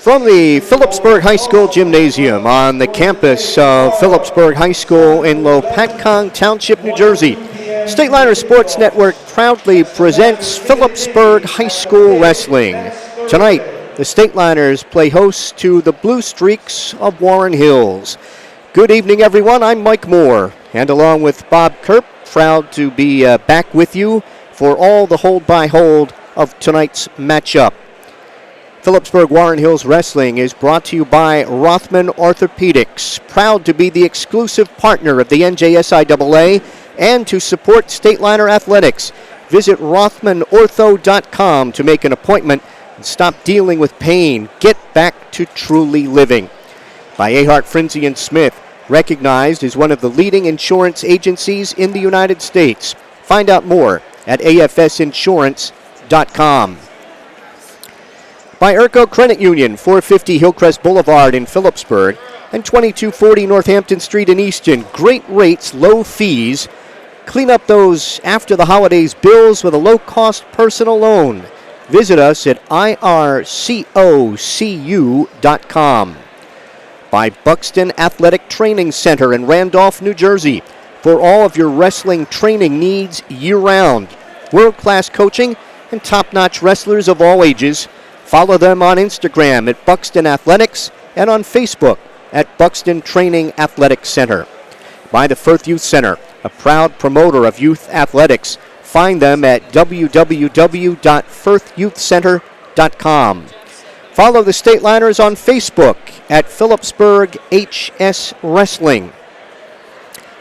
From the Phillipsburg High School Gymnasium on the campus of Phillipsburg High School in Lopatcong Township, New Jersey, Stateliner Sports Network proudly presents Phillipsburg High School Wrestling. Tonight, the Stateliners play host to the Blue Streaks of Warren Hills. Good evening, everyone. I'm Mike Moore, and along with Bob Kerp, proud to be back with you for all the hold-by-hold of tonight's matchup. Phillipsburg Warren Hills Wrestling is brought to you by Rothman Orthopedics, proud to be the exclusive partner of the NJSIAA and to support Stateliner Athletics. Visit RothmanOrtho.com to make an appointment and stop dealing with pain. Get back to truly living. By Ahart, Frinzy & Smith, recognized as one of the leading insurance agencies in the United States. Find out more at afsinsurance.com. By Urco Credit Union, 450 Hillcrest Boulevard in Phillipsburg and 2240 Northampton Street in Easton. Great rates, low fees. Clean up those after the holidays bills with a low-cost personal loan. Visit us at ircocu.com. By Buxton Athletic Training Center in Randolph, New Jersey, for all of your wrestling training needs year-round. World-class coaching and top-notch wrestlers of all ages. Follow them on Instagram at Buxton Athletics and on Facebook at Buxton Training Athletic Center. By the Firth Youth Center, a proud promoter of youth athletics. Find them at www.firthyouthcenter.com. Follow the Stateliners on Facebook at Phillipsburg HS Wrestling.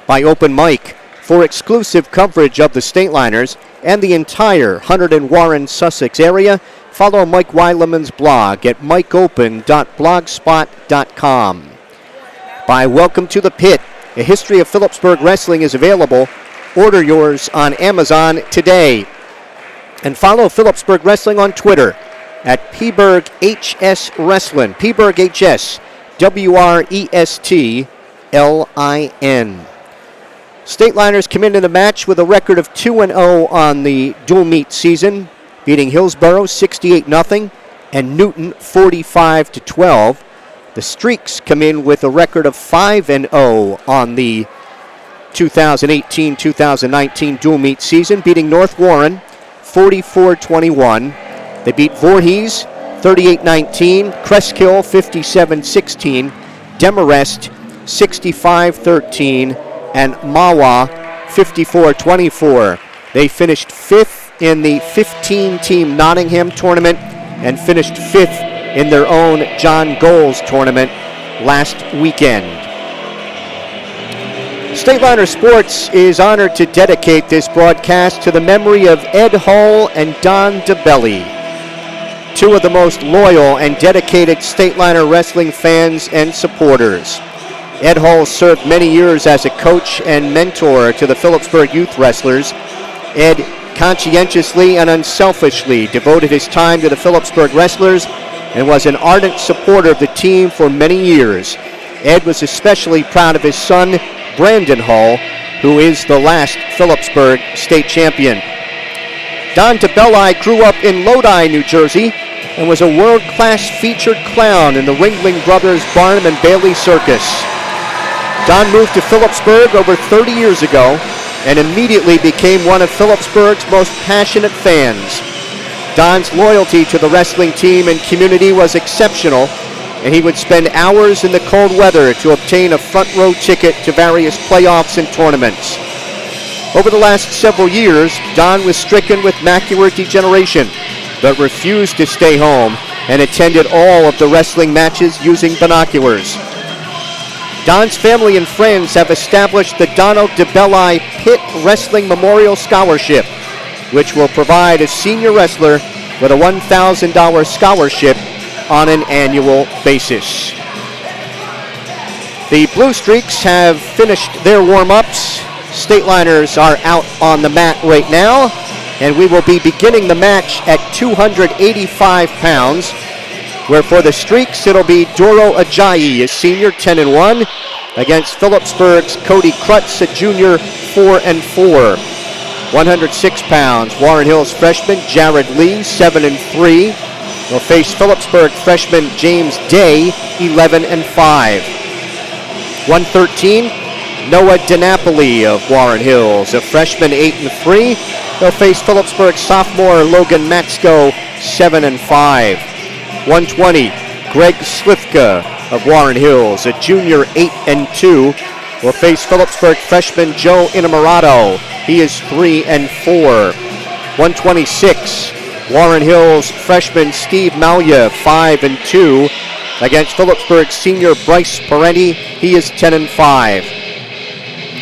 By Open Mic, for exclusive coverage of the Stateliners and the entire Hunterdon and Warren, Sussex area, follow Mike Weileman's blog at mikeopen.blogspot.com. By Welcome to the Pit, a history of Phillipsburg wrestling is available. Order yours on Amazon today. And follow Phillipsburg Wrestling on Twitter at PbergHS Wrestling, PbergHS, WRESTLIN. Stateliners come into the match with a record of 2-0 on the dual meet season, beating Hillsborough 68-0 and Newton 45-12. The Streaks come in with a record of 5-0 on the 2018-2019 dual meet season, beating North Warren 44-21. They beat Voorhees 38-19, Cresskill 57-16, Demarest 65-13, and Mawa 54-24. They finished fifth in the 15-team Nottingham tournament and finished fifth in their own John Goals tournament last weekend. Stateliner Sports is honored to dedicate this broadcast to the memory of Ed Hull and Don DeBelli, two of the most loyal and dedicated Stateliner wrestling fans and supporters. Ed Hull served many years as a coach and mentor to the Phillipsburg youth wrestlers. Ed conscientiously and unselfishly devoted his time to the Phillipsburg wrestlers and was an ardent supporter of the team for many years. Ed was especially proud of his son, Brandon Hull, who is the last Phillipsburg state champion. Don DeBelli grew up in Lodi, New Jersey, and was a world-class featured clown in the Ringling Brothers Barnum and Bailey Circus. Don moved to Phillipsburg over 30 years ago and immediately became one of Phillipsburg's most passionate fans. Don's loyalty to the wrestling team and community was exceptional, and he would spend hours in the cold weather to obtain a front row ticket to various playoffs and tournaments. Over the last several years, Don was stricken with macular degeneration, but refused to stay home and attended all of the wrestling matches using binoculars. Don's family and friends have established the Donald DeBelli Pitt Wrestling Memorial Scholarship, which will provide a senior wrestler with a $1,000 scholarship on an annual basis. The Blue Streaks have finished their warm-ups. Stateliners are out on the mat right now, and we will be beginning the match at 285 pounds, where for the Streaks it'll be Doro Ajayi, a senior, 10-1, against Phillipsburg's Cody Krutz, a junior, 4-4. 106 pounds, Warren Hills freshman Jared Lee, 7-3. will face Phillipsburg freshman James Day, 11 and 5. 113, Noah DiNapoli of Warren Hills, a freshman, 8 and 3. They'll face Phillipsburg sophomore Logan Maxko, 7 and 5. 120, Greg Slivka of Warren Hills, a junior, 8 and 2. Will face Phillipsburg freshman Joe Inamorato. He is 3 and 4. 126, Warren Hills freshman Steve Malya, 5 and 2. Against Phillipsburg senior Bryce Parenti, he is 10 and 5.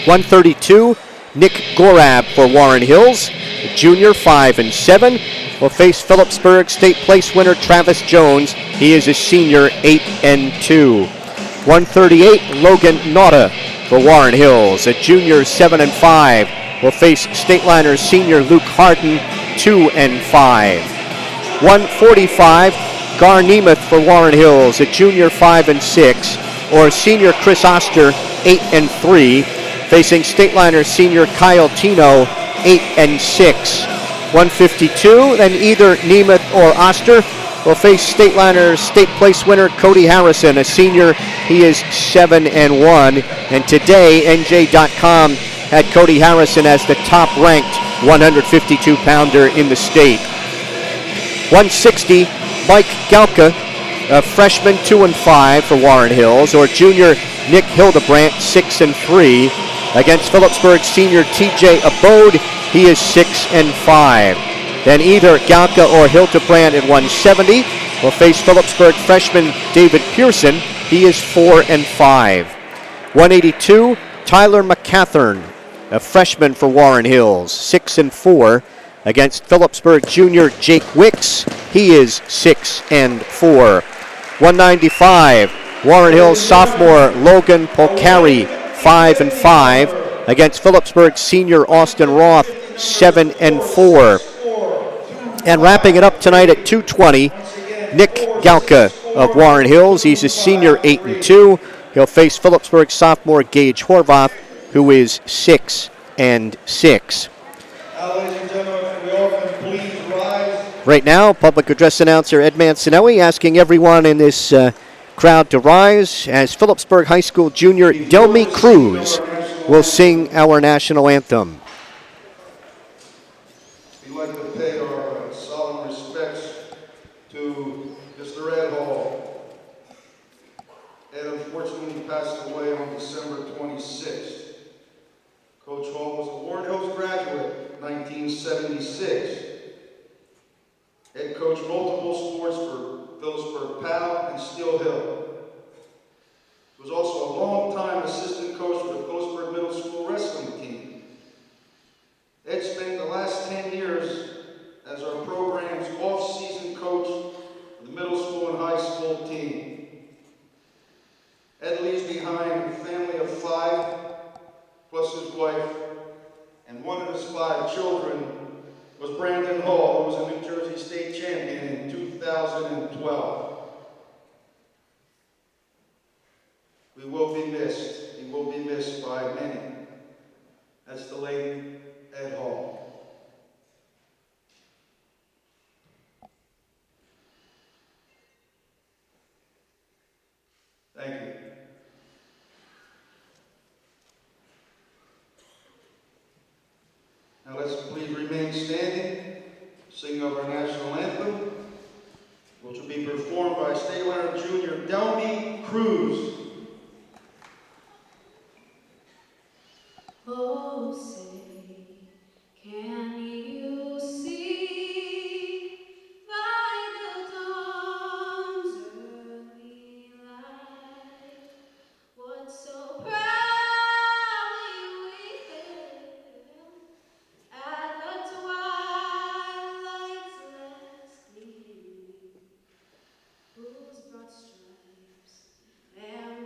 132, Nick Gorab for Warren Hills, junior, 5 and 7. Will face Phillipsburg state place winner Travis Jones. He is a senior, 8 and 2. 138, Logan Nauta for Warren Hills, a junior, 7 and 5. Will face state liner senior Luke Harden, 2 and 5. 145, Gar Nemeth for Warren Hills, a junior, 5 and 6, or senior Chris Oster, 8 and 3, facing state liner senior Kyle Tino, 8 and 6. 152, then either Nemeth or Oster will face state liner state place winner Cody Harrison, a senior. He is 7 and 1, and today NJ.com had Cody Harrison as the top ranked 152-pounder in the state. 160, Mike Galka, a freshman, 2 and 5 for Warren Hills, or junior Nick Hildebrandt, 6 and 3. Against Phillipsburg senior TJ Abode, he is 6 and 5. Then either Galka or Hildebrandt at 170 will face Phillipsburg freshman David Pearson. He is 4 and 5. 182, Tyler McCathern, a freshman for Warren Hills, 6 and 4. Against Phillipsburg junior Jake Wicks, he is 6 and 4. 195, Warren Hills sophomore Logan Polcari, 5 and 5. Against Phillipsburg senior Austin Roth, 7 and 4. And wrapping it up tonight at 220, Nick Galka of Warren Hills. He's a senior, 8 and 2. He'll face Phillipsburg sophomore Gage Horvath, who is 6 and 6. Right now, public address announcer Ed Mancinelli asking everyone in this crowd to rise as Phillipsburg High School junior Delmy Cruz will sing our national anthem. We'd like to pay our solemn respects to Mr. Ed Hall. Ed unfortunately passed away on December 26th. Coach Hall was a Warren Hills graduate, 1976. Ed coached multiple sports for Phillipsburg PAL and Steel Hill. He was also a long-time assistant coach for the Phillipsburg Middle School wrestling team. Ed spent the last 10 years as our program's off-season coach for the middle school and high school team. Ed leaves behind a family of 5, plus his wife, and one of his 5 children was Brandon Hall, who was a New Jersey State champion in 2012. We will be missed. He will be missed by many. That's the late Ed Hall. Thank you. Now let's please remain standing, sing of our national anthem, which will be performed by state liner junior Delmy Cruz. Oh, say, can you see by the dawn's early light what so proudly we hailed at the twilight's last gleaming, whose broad stripes and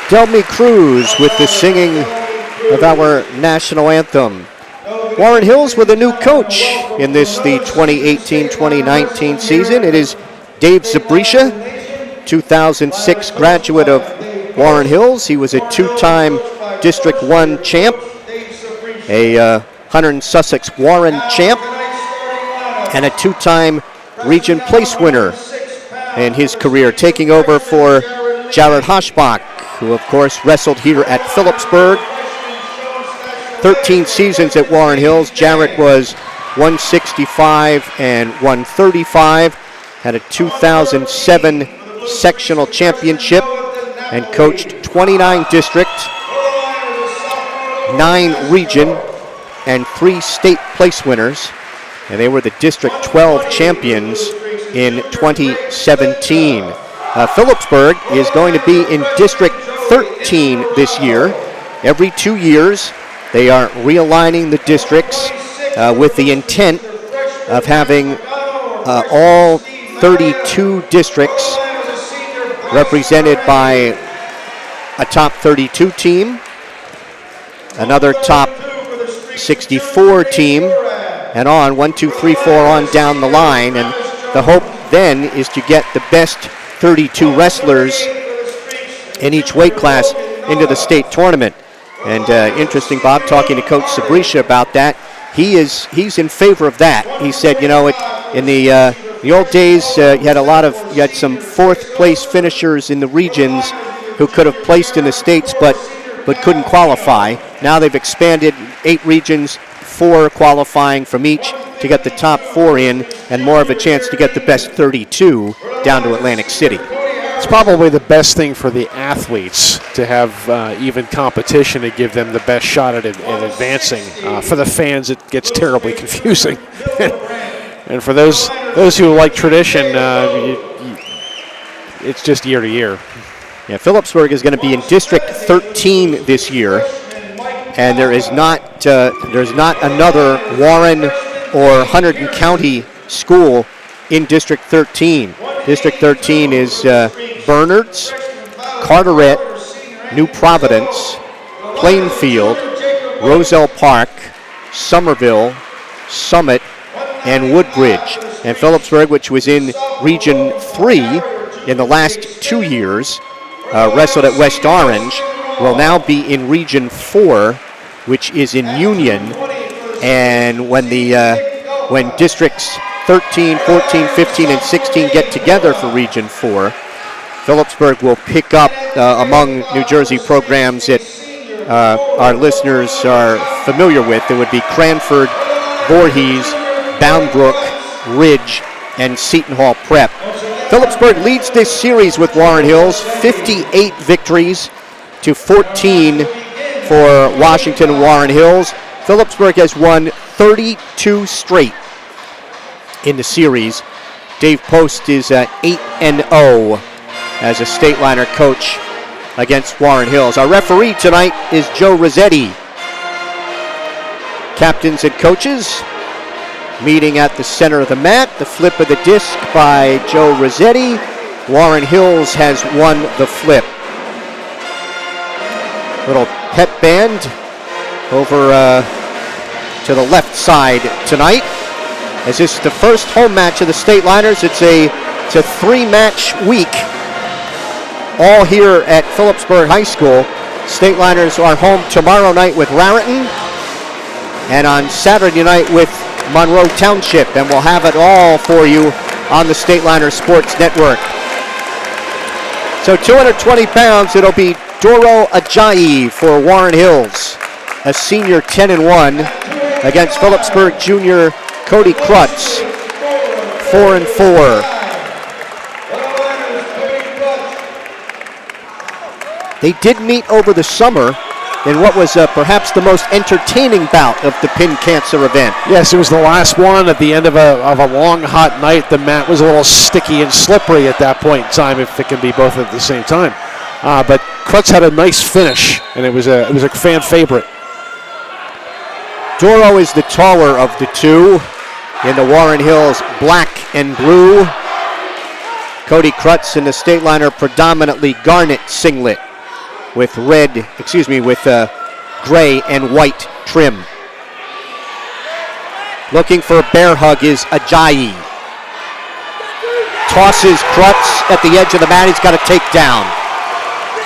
Delmy Cruz with the singing of our national anthem. Warren Hills with a new coach in the 2018-2019 season. It is Dave Zabrisha, 2006 graduate of Warren Hills. He was a two-time District 1 champ, a Hunter and Sussex Warren champ, and a two-time region place winner in his career, taking over for Jared Hoschbach, who of course wrestled here at Phillipsburg. 13 seasons at Warren Hills. Jarrett was 165 and 135, had a 2007 sectional championship, and coached 29 district, 9 region, and 3 state place winners. And they were the District 12 champions in 2017. Phillipsburg is going to be in District 13 this year. Every 2 years, they are realigning the districts with the intent of having all 32 districts represented by a top 32 team, another top 64 team, and on 1, 2, 3, 4 on down the line. And the hope then is to get the best 32 wrestlers in each weight class into the state tournament. And interesting, Bob, talking to Coach Zabrisha about that, he's in favor of that. He said, you know, in the old days, you had some fourth place finishers in the regions who could have placed in the states but couldn't qualify. Now they've expanded 8 regions, 4 qualifying from each to get the top 4 in, and more of a chance to get the best 32 down to Atlantic City. It's probably the best thing for the athletes to have even competition to give them the best shot at advancing. For the fans, it gets terribly confusing. And for those who like tradition, it's just year to year. Yeah, Phillipsburg is going to be in District 13 this year, and there's not another Warren or Hunterdon County school in District 13. District 13 is Bernards, Carteret, New Providence, Plainfield, Roselle Park, Somerville, Summit, and Woodbridge. And Phillipsburg, which was in Region 3 in the last 2 years, wrestled at West Orange, will now be in Region 4, which is in Union. And when districts 13, 14, 15, and 16 get together for Region 4, Phillipsburg will pick up among New Jersey programs that our listeners are familiar with. There would be Cranford, Voorhees, Bound Brook, Ridge, and Seton Hall Prep. Phillipsburg leads this series with Warren Hills, 58 victories to 14 for Washington and Warren Hills. Phillipsburg has won 32 straight in the series. Dave Post is 8-0 as a state liner coach against Warren Hills. Our referee tonight is Joe Rossetti. Captains and coaches meeting at the center of the mat. The flip of the disc by Joe Rossetti. Warren Hills has won the flip. Little pep band over to the left side tonight. As this is the first home match of the state liners, it's a 3-match week, all here at Phillipsburg High School. State liners are home tomorrow night with Raritan, and on Saturday night with Monroe Township, and we'll have it all for you on the State Liner Sports Network. So 220 pounds, it'll be Doro Ajayi for Warren Hills, a senior 10-1, against Phillipsburg junior Cody Krutz, 4-4. They did meet over the summer in what was perhaps the most entertaining bout of the pin cancer event. Yes, it was the last one at the end of a long, hot night. The mat was a little sticky and slippery at that point in time, if it can be both at the same time. But Krutz had a nice finish, and it was a fan favorite. Doro is the taller of the two in the Warren Hills black and blue. Cody Krutz in the state liner predominantly garnet singlet. with gray and white trim. Looking for a bear hug is Ajayi. Tosses Krutz at the edge of the mat. He's got a takedown.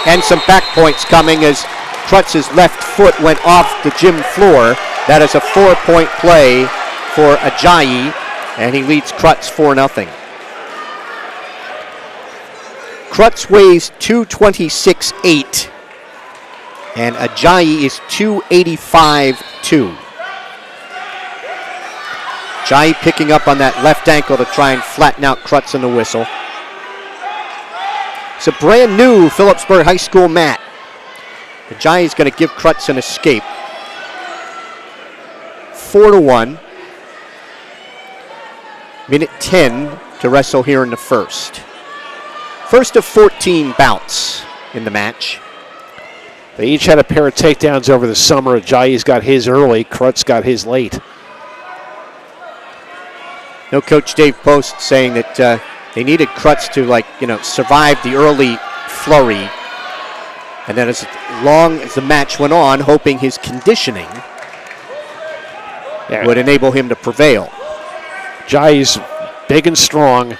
And some back points coming as Krutz's left foot went off the gym floor. That is a 4-point play for Ajayi, and he leads Krutz 4-0. Krutz weighs 226.8, and Ajayi is 285.2. Ajayi picking up on that left ankle to try and flatten out Krutz in the whistle. It's a brand new Phillipsburg High School mat. Ajayi is going to give Krutz an escape. 4-1. Minute 10 to wrestle here in the first. First of 14 bouts in the match. They each had a pair of takedowns over the summer. Ajayi's got his early, Krutz got his late. No, Coach Dave Post saying that they needed Krutz to survive the early flurry. And then as long as the match went on, hoping his conditioning would enable him to prevail. Ajayi's big and strong.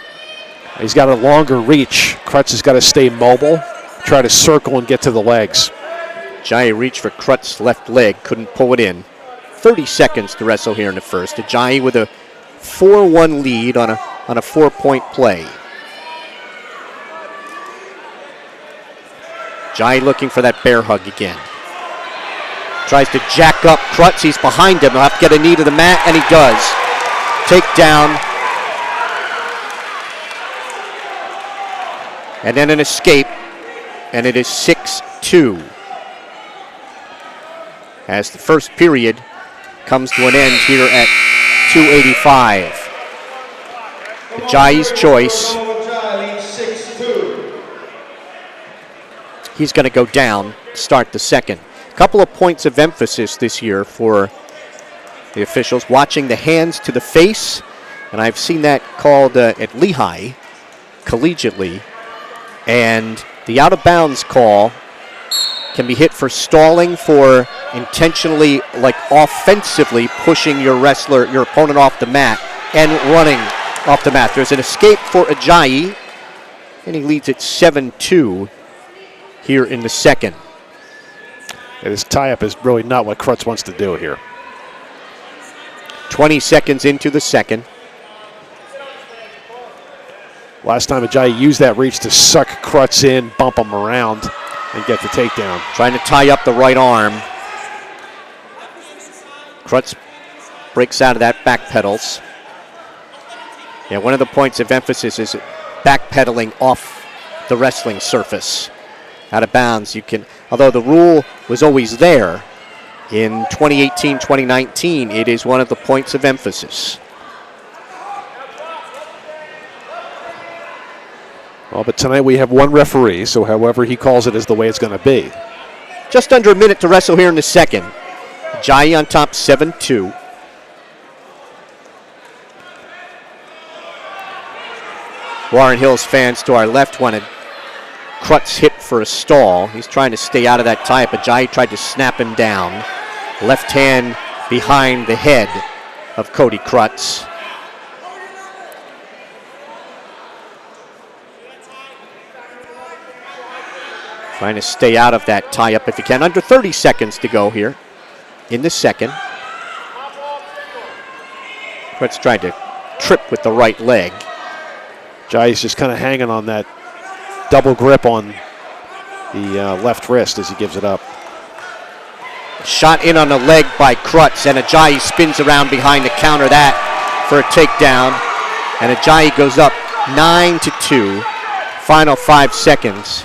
He's got a longer reach. Krutz has got to stay mobile, try to circle and get to the legs. Ajayi reached for Krutz's left leg, couldn't pull it in. 30 seconds to wrestle here in the first. Ajayi with a 4-1 lead on a 4-point play. Ajayi looking for that bear hug again. Tries to jack up Krutz. He's behind him. He'll have to get a knee to the mat, and he does. Takedown. And then an escape, and it is 6-2. As the first period comes to an end here at 2:85. Ajayi's choice. He's going to go down, start the second. A couple of points of emphasis this year for the officials, watching the hands to the face, and I've seen that called at Lehigh, collegiately, and the out-of-bounds call can be hit for stalling, for intentionally, offensively pushing your opponent off the mat, and running off the mat. There's an escape for Ajayi, and he leads it 7-2 here in the second. This tie-up is really not what Krutz wants to do here. 20 seconds into the second. Last time Ajayi used that reach to suck Krutz in, bump him around, and get the takedown. Trying to tie up the right arm. Krutz breaks out of that, backpedals. Yeah, one of the points of emphasis is backpedaling off the wrestling surface. Out of bounds, although the rule was always there, in 2018-2019, it is one of the points of emphasis. Well, but tonight we have one referee, so however he calls it is the way it's going to be. Just under a minute to wrestle here in the second. Ajayi on top, 7-2. Warren Hills fans to our left wanted Krutz hit for a stall. He's trying to stay out of that tie-up. Ajayi tried to snap him down. Left hand behind the head of Cody Krutz. Trying to stay out of that tie-up if he can. Under 30 seconds to go here in the second. Krutz tried to trip with the right leg. Ajayi's just kind of hanging on that double grip on the left wrist as he gives it up. Shot in on the leg by Krutz, and Ajayi spins around behind to counter that for a takedown. And Ajayi goes up 9-2. Final 5 seconds.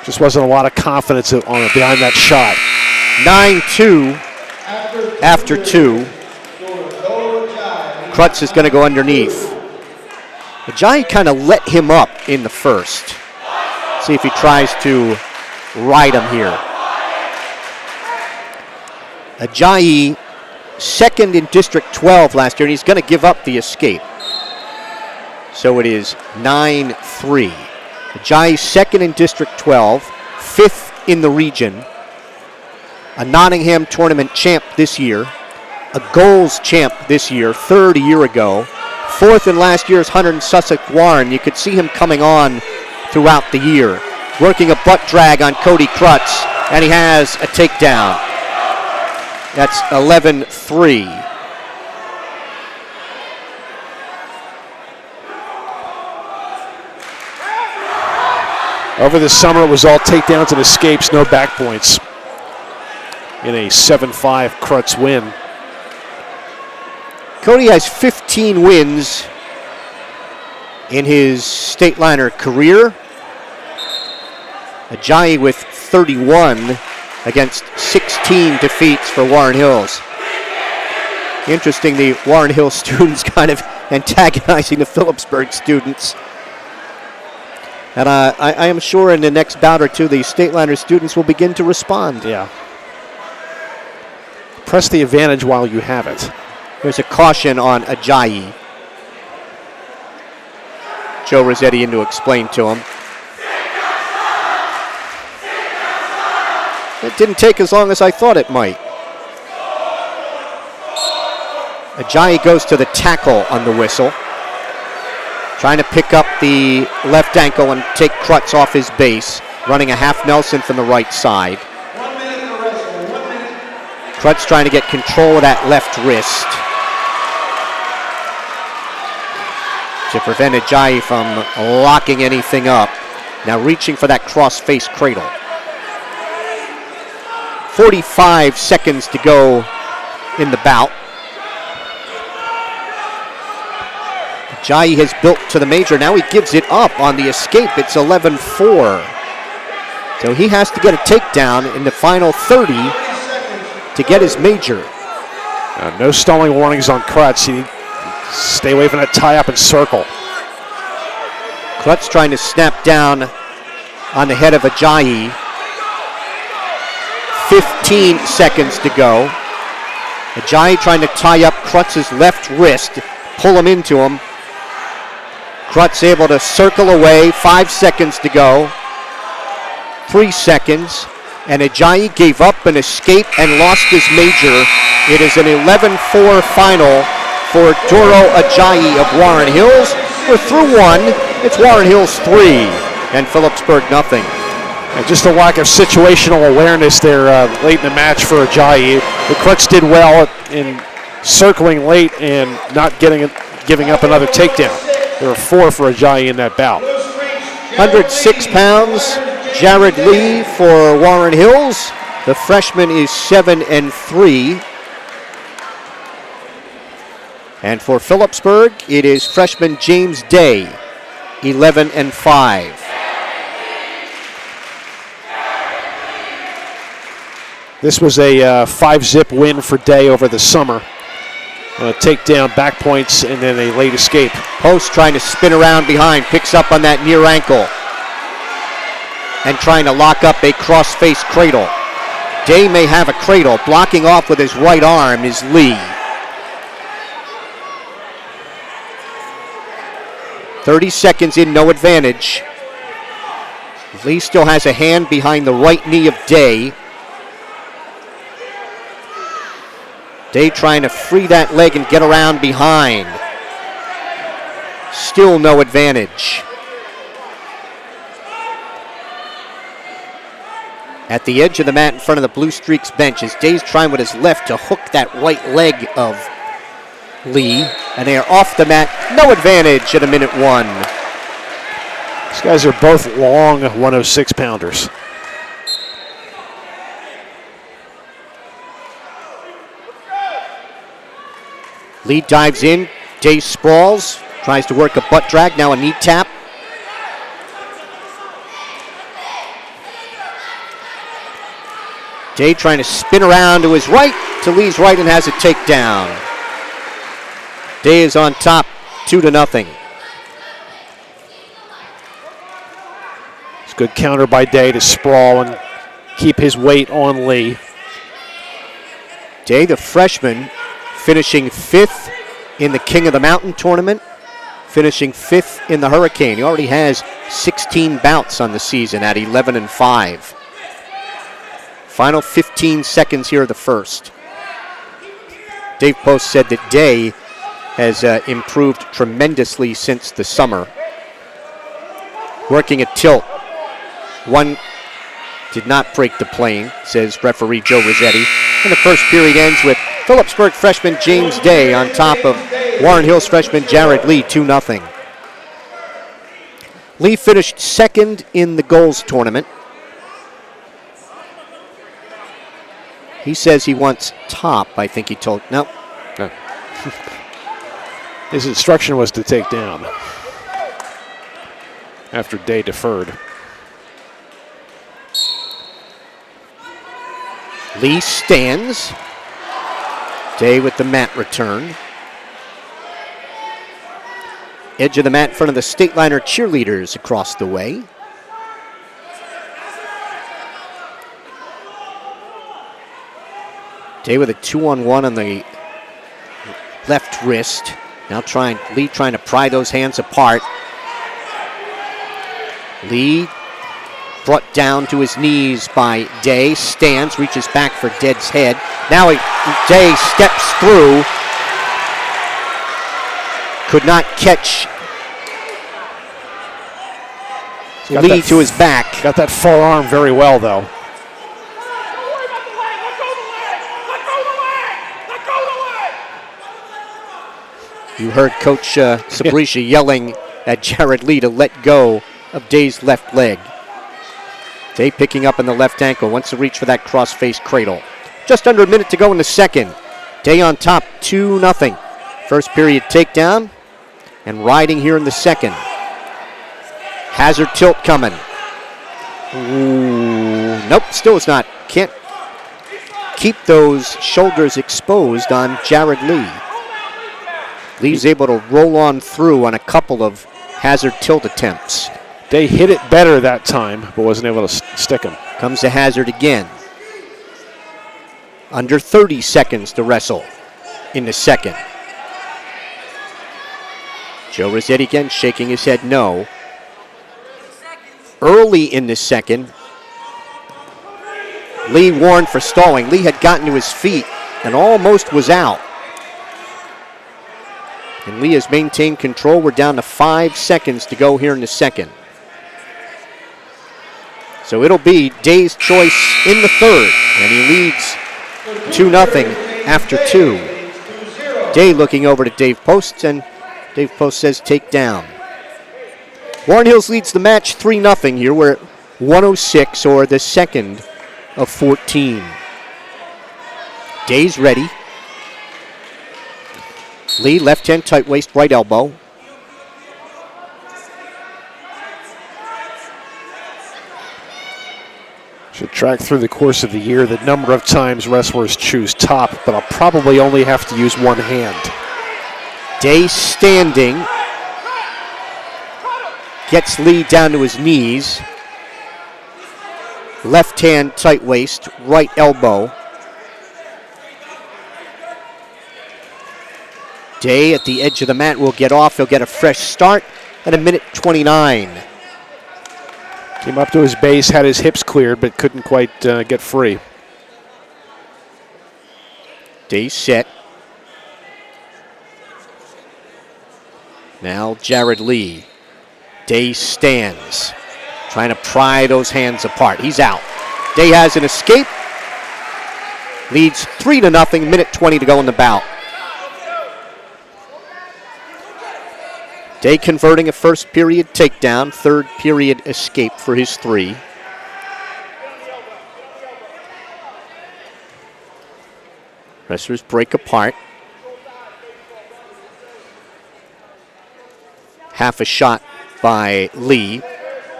Just wasn't a lot of confidence behind that shot. 9-2 after 2. Krutz is going to go underneath. Ajayi kind of let him up in the first. See if he tries to ride him here. Ajayi, second in District 12 last year, and he's going to give up the escape. So it is 9-3. Ajayi second in District 12, fifth in the region, a Nottingham tournament champ this year, a goals champ this year, third a year ago, fourth in last year's Hunter and Sussex Warren. You could see him coming on throughout the year, working a butt drag on Cody Krutz, and he has a takedown. That's 11-3. Over the summer, it was all takedowns and escapes, no back points in a 7-5 Krutz win. Cody has 15 wins in his Stateliner career. Ajayi with 31 against 16 defeats for Warren Hills. Interesting, the Warren Hills students kind of antagonizing the Phillipsburg students. And I am sure in the next bout or two, the Stateliner students will begin to respond. Yeah. Press the advantage while you have it. There's a caution on Ajayi. Joe Rossetti in to explain to him. It didn't take as long as I thought it might. Ajayi goes to the tackle on the whistle, trying to pick up the left ankle and take Krutz off his base, running a half Nelson from the right side. 1 minute to wrestle, 1 minute. Krutz trying to get control of that left wrist to prevent Ajayi from locking anything up. Now reaching for that cross-face cradle. 45 seconds to go in the bout. Ajayi has built to the major. Now he gives it up on the escape. It's 11-4. So he has to get a takedown in the final 30 to get his major. No stalling warnings on Krutz. He stay away from that tie-up and circle. Krutz trying to snap down on the head of Ajayi. 15 seconds to go. Ajayi trying to tie up Krutz's left wrist, pull him into him. Krutz able to circle away. 5 seconds to go. 3 seconds. And Ajayi gave up an escape and lost his major. It is an 11-4 final for Doro Ajayi of Warren Hills. We're through one. It's Warren Hills 3 and Phillipsburg nothing. And just a lack of situational awareness there late in the match for Ajayi. The Krutz did well in circling late and not giving up another takedown. There were 4 for Ajayi in that bout. 106 pounds, Jared Lee for Warren Hills. The freshman is 7-3. And for Phillipsburg, it is freshman James Day, 11-5. This was a 5-zip win for Day over the summer. Takedown, back points, and then a late escape. Post trying to spin around behind, picks up on that near ankle, and trying to lock up a cross-face cradle. Day may have a cradle. Blocking off with his right arm is Lee. 30 seconds in, no advantage. Lee still has a hand behind the right knee of Day. Day trying to free that leg and get around behind. Still no advantage. At the edge of the mat in front of the Blue Streaks bench as Day's trying with his left to hook that right leg of Lee. And they are off the mat. No advantage at a minute 1. These guys are both long 106-pounders. Lee dives in. Day sprawls. Tries to work a butt drag. Now a knee tap. Day trying to spin around to his right, to Lee's right, and has a takedown. Day is on top, 2-0. It's a good counter by Day to sprawl and keep his weight on Lee. Day, the freshman, finishing 5th in the King of the Mountain tournament, finishing 5th in the Hurricane. He already has 16 bouts on the season at 11-5. Final 15 seconds here of the first. Dave Post said that Day has improved tremendously since the summer. Working a tilt. One did not break the plane, says referee Joe Rossetti. And the first period ends with Phillipsburg freshman James Day on top of Warren Hills freshman Jared Lee, 2-0. Lee finished second in the goals tournament. He says he wants top, I think he told. No. His instruction was to take down after Day deferred. Lee stands. Day with the mat return. Edge of the mat in front of the Stateliner cheerleaders across the way. Day with a 2-on-1 on the left wrist. Now Lee trying to pry those hands apart. Lee brought down to his knees by Day. Stands, reaches back for Dead's head. Now Day steps through. Could not catch Lee to his back. Got that forearm very well, though. You heard Coach Sabrisha yelling at Jared Lee to let go of Day's left leg. Day picking up in the left ankle, wants to reach for that cross-face cradle. Just under a minute to go in the second. Day on top, 2-0. First period takedown, and riding here in the second. Hazard tilt coming. Ooh, nope, still is not. Can't keep those shoulders exposed on Jared Lee. Lee's able to roll on through on a couple of hazard tilt attempts. They hit it better that time, but wasn't able to stick him. Comes to Hazard again. Under 30 seconds to wrestle in the second. Joe Rossetti again shaking his head no. Early in the second, Lee warned for stalling. Lee had gotten to his feet and almost was out. And Lee has maintained control. We're down to 5 seconds to go here in the second. So it'll be Day's choice in the third, and he leads 2-0 after 2. Day looking over to Dave Post, and Dave Post says take down. Warren Hills leads the match 3-0 here. We're at 1:06, or the second of 14. Day's ready. Lee, left hand, tight waist, right elbow. Should track through the course of the year the number of times wrestlers choose top, but I'll probably only have to use one hand. Day standing. Gets Lee down to his knees. Left hand, tight waist, right elbow. Day at the edge of the mat will get off. He'll get a fresh start at 1:29. Came up to his base, had his hips cleared, but couldn't quite get free. Day set. Now Jared Lee. Day stands, trying to pry those hands apart. He's out. Day has an escape. Leads 3-0, 1:20 to go in the bout. Day converting a first period takedown, third period escape for his 3. Wrestlers break apart. Half a shot by Lee,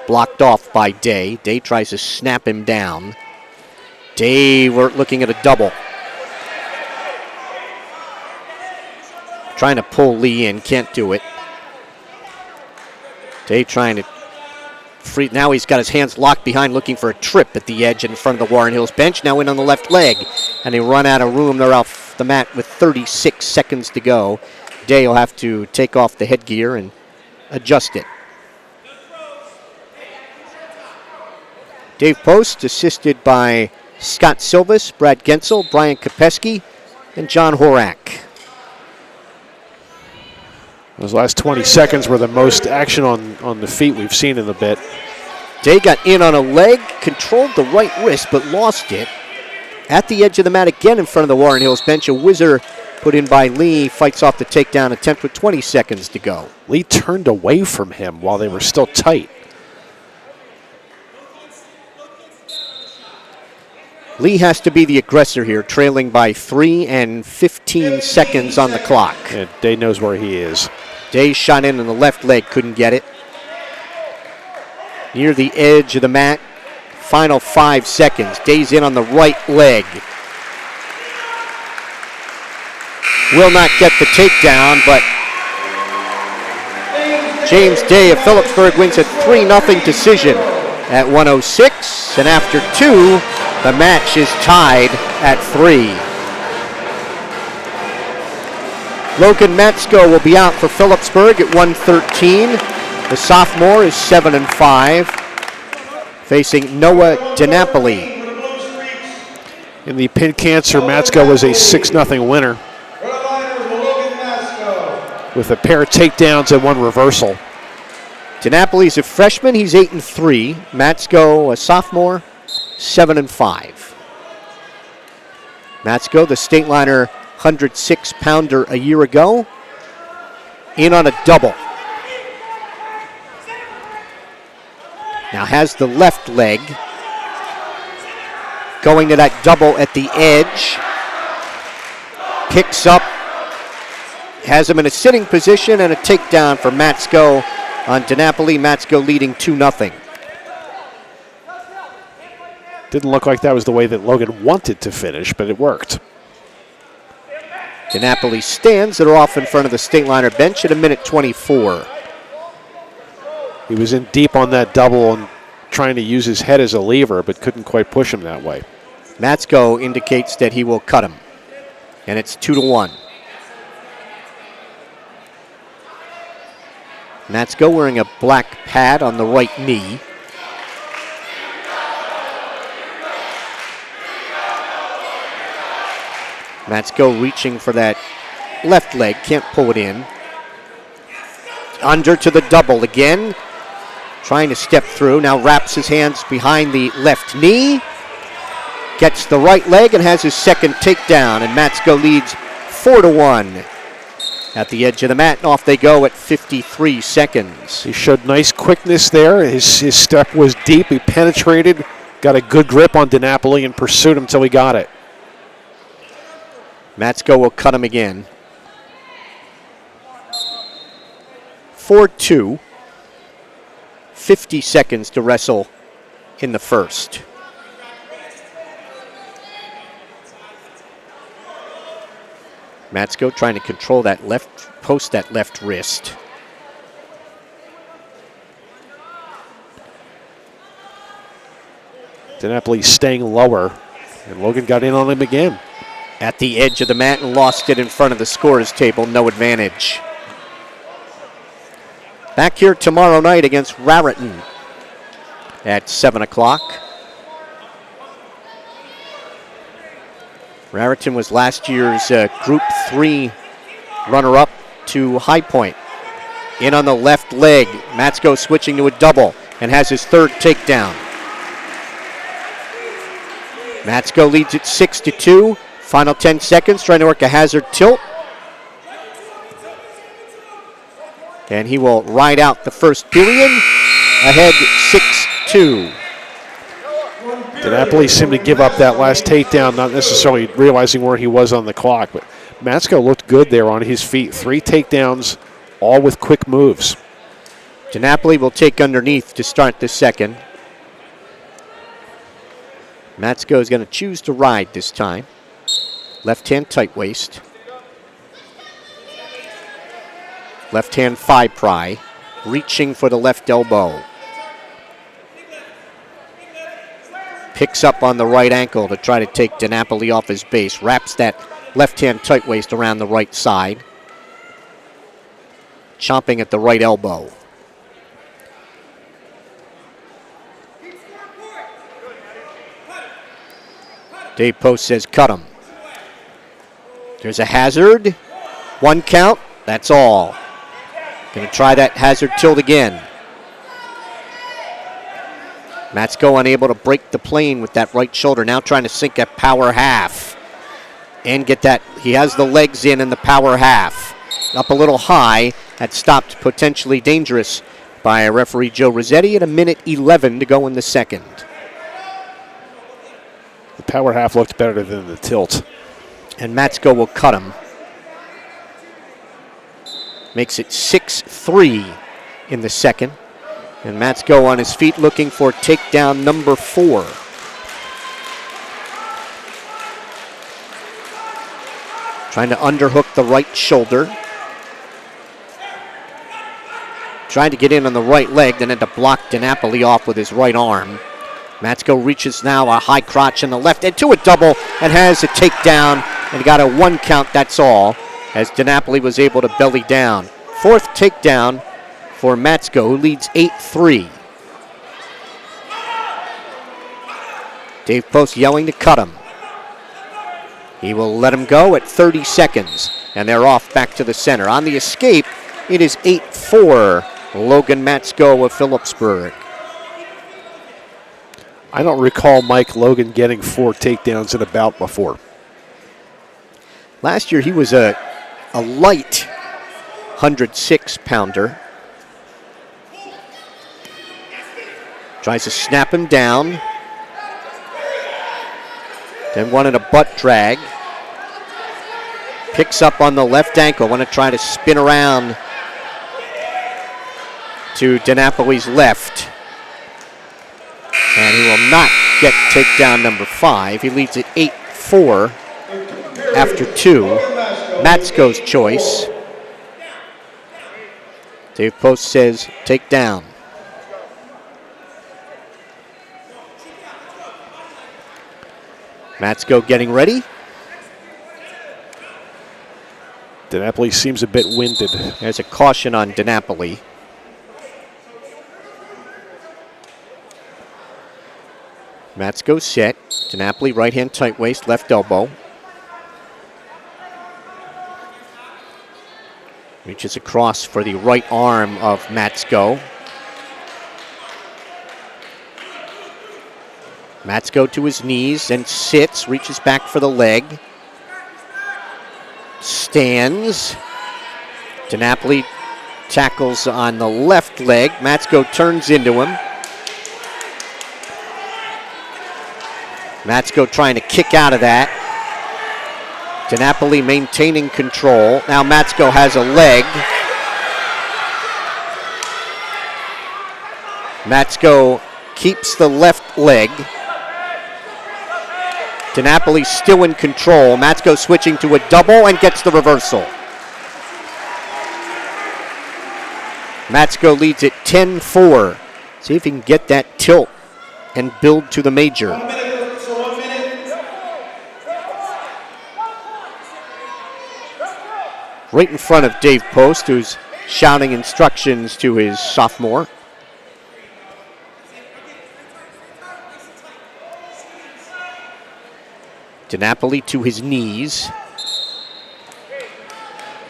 blocked off by Day. Day tries to snap him down. Day, we're looking at a double. Trying to pull Lee in, can't do it. Day trying to free. Now he's got his hands locked behind, looking for a trip at the edge in front of the Warren Hills bench. Now in on the left leg, and they run out of room. They're off the mat with 36 seconds to go. Day will have to take off the headgear and adjust it. Dave Post, assisted by Scott Silvis, Brad Gensel, Brian Kopeski, and John Horak. Those last 20 seconds were the most action on the feet we've seen in a bit. Day got in on a leg, controlled the right wrist, but lost it. At the edge of the mat again in front of the Warren Hills bench, a whizzer put in by Lee, fights off the takedown attempt with 20 seconds to go. Lee turned away from him while they were still tight. Lee has to be the aggressor here, trailing by 3 and 15 seconds on the clock. Yeah, Day knows where he is. Day shot in on the left leg, couldn't get it. Near the edge of the mat, final 5 seconds. Day's in on the right leg. Will not get the takedown, but James Day of Phillipsburg wins a 3-0 decision at 106, and after 2, the match is tied at 3. Logan Matsko will be out for Phillipsburg at 113. The sophomore is 7-5, facing Noah DiNapoli. In the pin cancer, Matsko was a 6-0 winner with a pair of takedowns and 1 reversal. DiNapoli's a freshman, he's 8-3. Matsko, a sophomore, 7-5. Matsko, the Stateliner 106-pounder a year ago, in on a double. Now has the left leg. Going to that double at the edge. Picks up. Has him in a sitting position and a takedown for Matsko on DiNapoli. Matsko leading 2-0. Didn't look like that was the way that Logan wanted to finish, but it worked. DiNapoli stands that are off in front of the Stateliner bench at 1:24. He was in deep on that double and trying to use his head as a lever, but couldn't quite push him that way. Matsko indicates that he will cut him, and it's 2-1. Matsko wearing a black pad on the right knee. Matsko reaching for that left leg, can't pull it in. Under to the double again. Trying to step through, now wraps his hands behind the left knee. Gets the right leg and has his second takedown, and Matsko leads 4-1. At the edge of the mat, and off they go at 53 seconds. He showed nice quickness there. His step was deep. He penetrated, got a good grip on DiNapoli, and pursued him until he got it. Matsko will cut him again. 4-2. 50 seconds to wrestle in the first. Matsko trying to control that left, post that left wrist. DiNapoli staying lower, and Logan got in on him again. At the edge of the mat and lost it in front of the scorer's table, no advantage. Back here tomorrow night against Raritan at 7 o'clock. Raritan was last year's Group 3 runner-up to High Point. In on the left leg, Matsko switching to a double and has his third takedown. Matsko leads it 6-2. Final 10 seconds, trying to work a hazard tilt. And he will ride out the first period, ahead 6-2. DiNapoli seemed to give up that last takedown, not necessarily realizing where he was on the clock, but Matsko looked good there on his feet. 3 takedowns, all with quick moves. DiNapoli will take underneath to start the second. Matsko is going to choose to ride this time. Left hand tight waist. Left hand thigh pry. Reaching for the left elbow. Picks up on the right ankle to try to take DiNapoli off his base. Wraps that left hand tight waist around the right side. Chomping at the right elbow. Dave Post says cut him. There's a hazard. 1 count. That's all. Going to try that hazard tilt again. Matsko unable to break the plane with that right shoulder. Now trying to sink a power half. And get that. He has the legs in the power half. Up a little high. That stopped potentially dangerous by referee Joe Rossetti at 1:11 to go in the second. The power half looked better than the tilt. And Matsko will cut him. Makes it 6-3 in the second. And Matsko on his feet looking for takedown number 4. Trying to underhook the right shoulder. Trying to get in on the right leg, then had to block DiNapoli off with his right arm. Matsko reaches now a high crotch in the left into a double and has a takedown and got a 1 count, that's all, as DiNapoli was able to belly down. 4th takedown for Matsko, who leads 8-3. Dave Post yelling to cut him. He will let him go at 30 seconds, and they're off back to the center. On the escape, it is 8-4, Logan Matsko of Phillipsburg. I don't recall Mike Logan getting 4 takedowns in a bout before. Last year, he was a light 106-pounder. Tries to snap him down. Then wanted a butt drag. Picks up on the left ankle. Want to try to spin around to DiNapoli's left. And he will not get takedown number 5. He leads at 8-4 after 2. Matsko's choice. Dave Post says takedown. Matsko getting ready. DiNapoli seems a bit winded. There's a caution on DiNapoli. Matsko set. DiNapoli right hand tight waist, left elbow. Reaches across for the right arm of Matsko. Matsko to his knees and sits, reaches back for the leg. Stands. DiNapoli tackles on the left leg. Matsko turns into him. Matsko trying to kick out of that. DiNapoli maintaining control. Now Matsko has a leg. Matsko keeps the left leg. DiNapoli still in control. Matsko switching to a double and gets the reversal. Matsko leads at 10-4. See if he can get that tilt and build to the major. Right in front of Dave Post, who's shouting instructions to his sophomore. DiNapoli to his knees.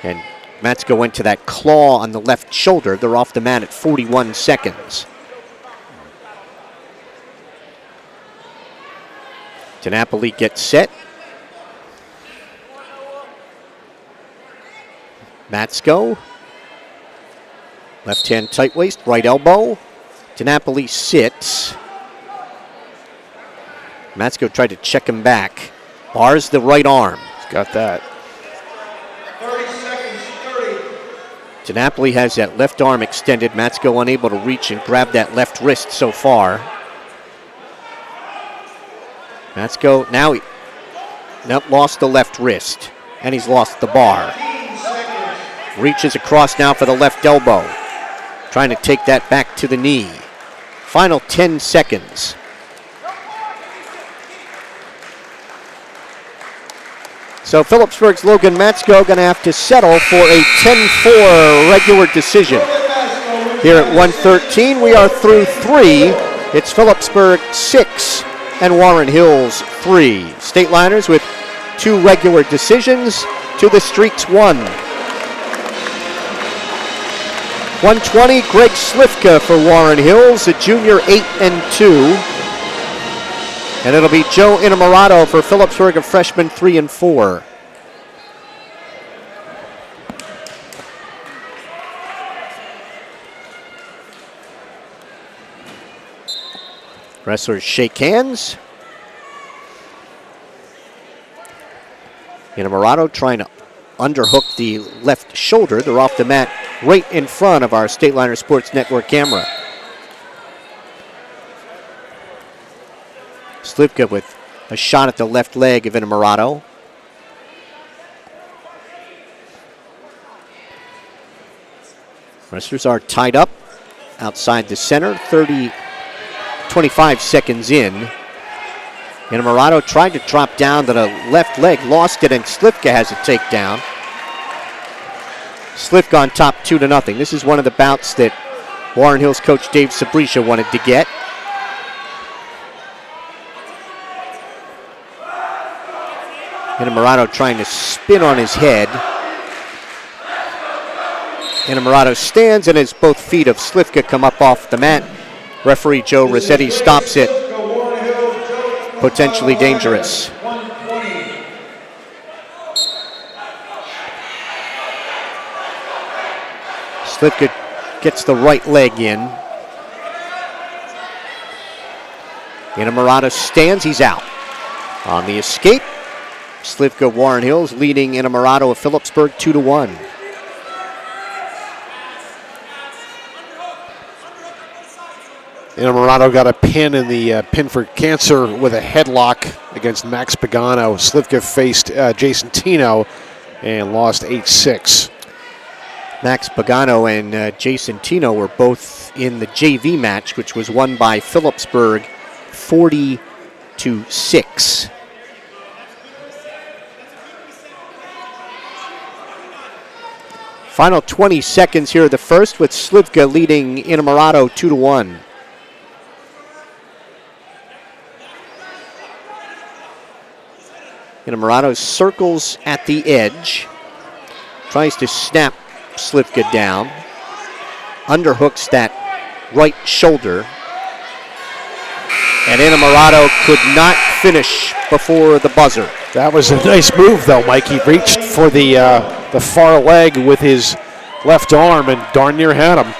And Matsko went to that claw on the left shoulder. They're off the mat at 41 seconds. DiNapoli gets set. Matsko. Left hand tight waist, right elbow. DiNapoli sits. Matsko tried to check him back. Bars the right arm. He's got that. 30 seconds, 30. DiNapoli has that left arm extended. Matsko unable to reach and grab that left wrist so far. Matsko now lost the left wrist, and he's lost the bar. Reaches across now for the left elbow. Trying to take that back to the knee. Final 10 seconds. So Phillipsburg's Logan Matsko going to have to settle for a 10-4 regular decision. Here at 113, we are through 3. It's Phillipsburg 6, and Warren Hills 3. Stateliners with 2 regular decisions to the Streaks 1. 120, Greg Slifka for Warren Hills, a junior, 8-2. And it'll be Joe Innamorato for Phillipsburg, a freshman, 3-4. Wrestlers shake hands. Innamorato trying to underhook the left shoulder. They're off the mat right in front of our Stateliner Sports Network camera. Slivka with a shot at the left leg of Innamorato. Wrestlers are tied up outside the center, 25 seconds in. Innamorato tried to drop down to the left leg, lost it, and Slivka has a takedown. Slivka on top 2-0. This is one of the bouts that Warren Hills coach Dave Sabrisha wanted to get. Innamorato trying to spin on his head. Innamorato stands, and as both feet of Slivka come up off the mat, referee Joe Rossetti stops it. Potentially dangerous. Slivka gets the right leg in. Innamorato stands, he's out. On the escape, Slivka Warren Hills leading Innamorato of Phillipsburg 2-1. Innamorato got a pin in the pin for cancer with a headlock against Max Pagano. Slivka faced Jason Tino and lost 8-6. Max Pagano and Jason Tino were both in the JV match, which was won by Phillipsburg 40-6. Final 20 seconds here of the first, with Slivka leading Innamorato 2-1. Innamorato circles at the edge, tries to snap Slivka down, underhooks that right shoulder, and Innamorato could not finish before the buzzer. That was a nice move, though, Mike. He reached for the far leg with his left arm and darn near had him.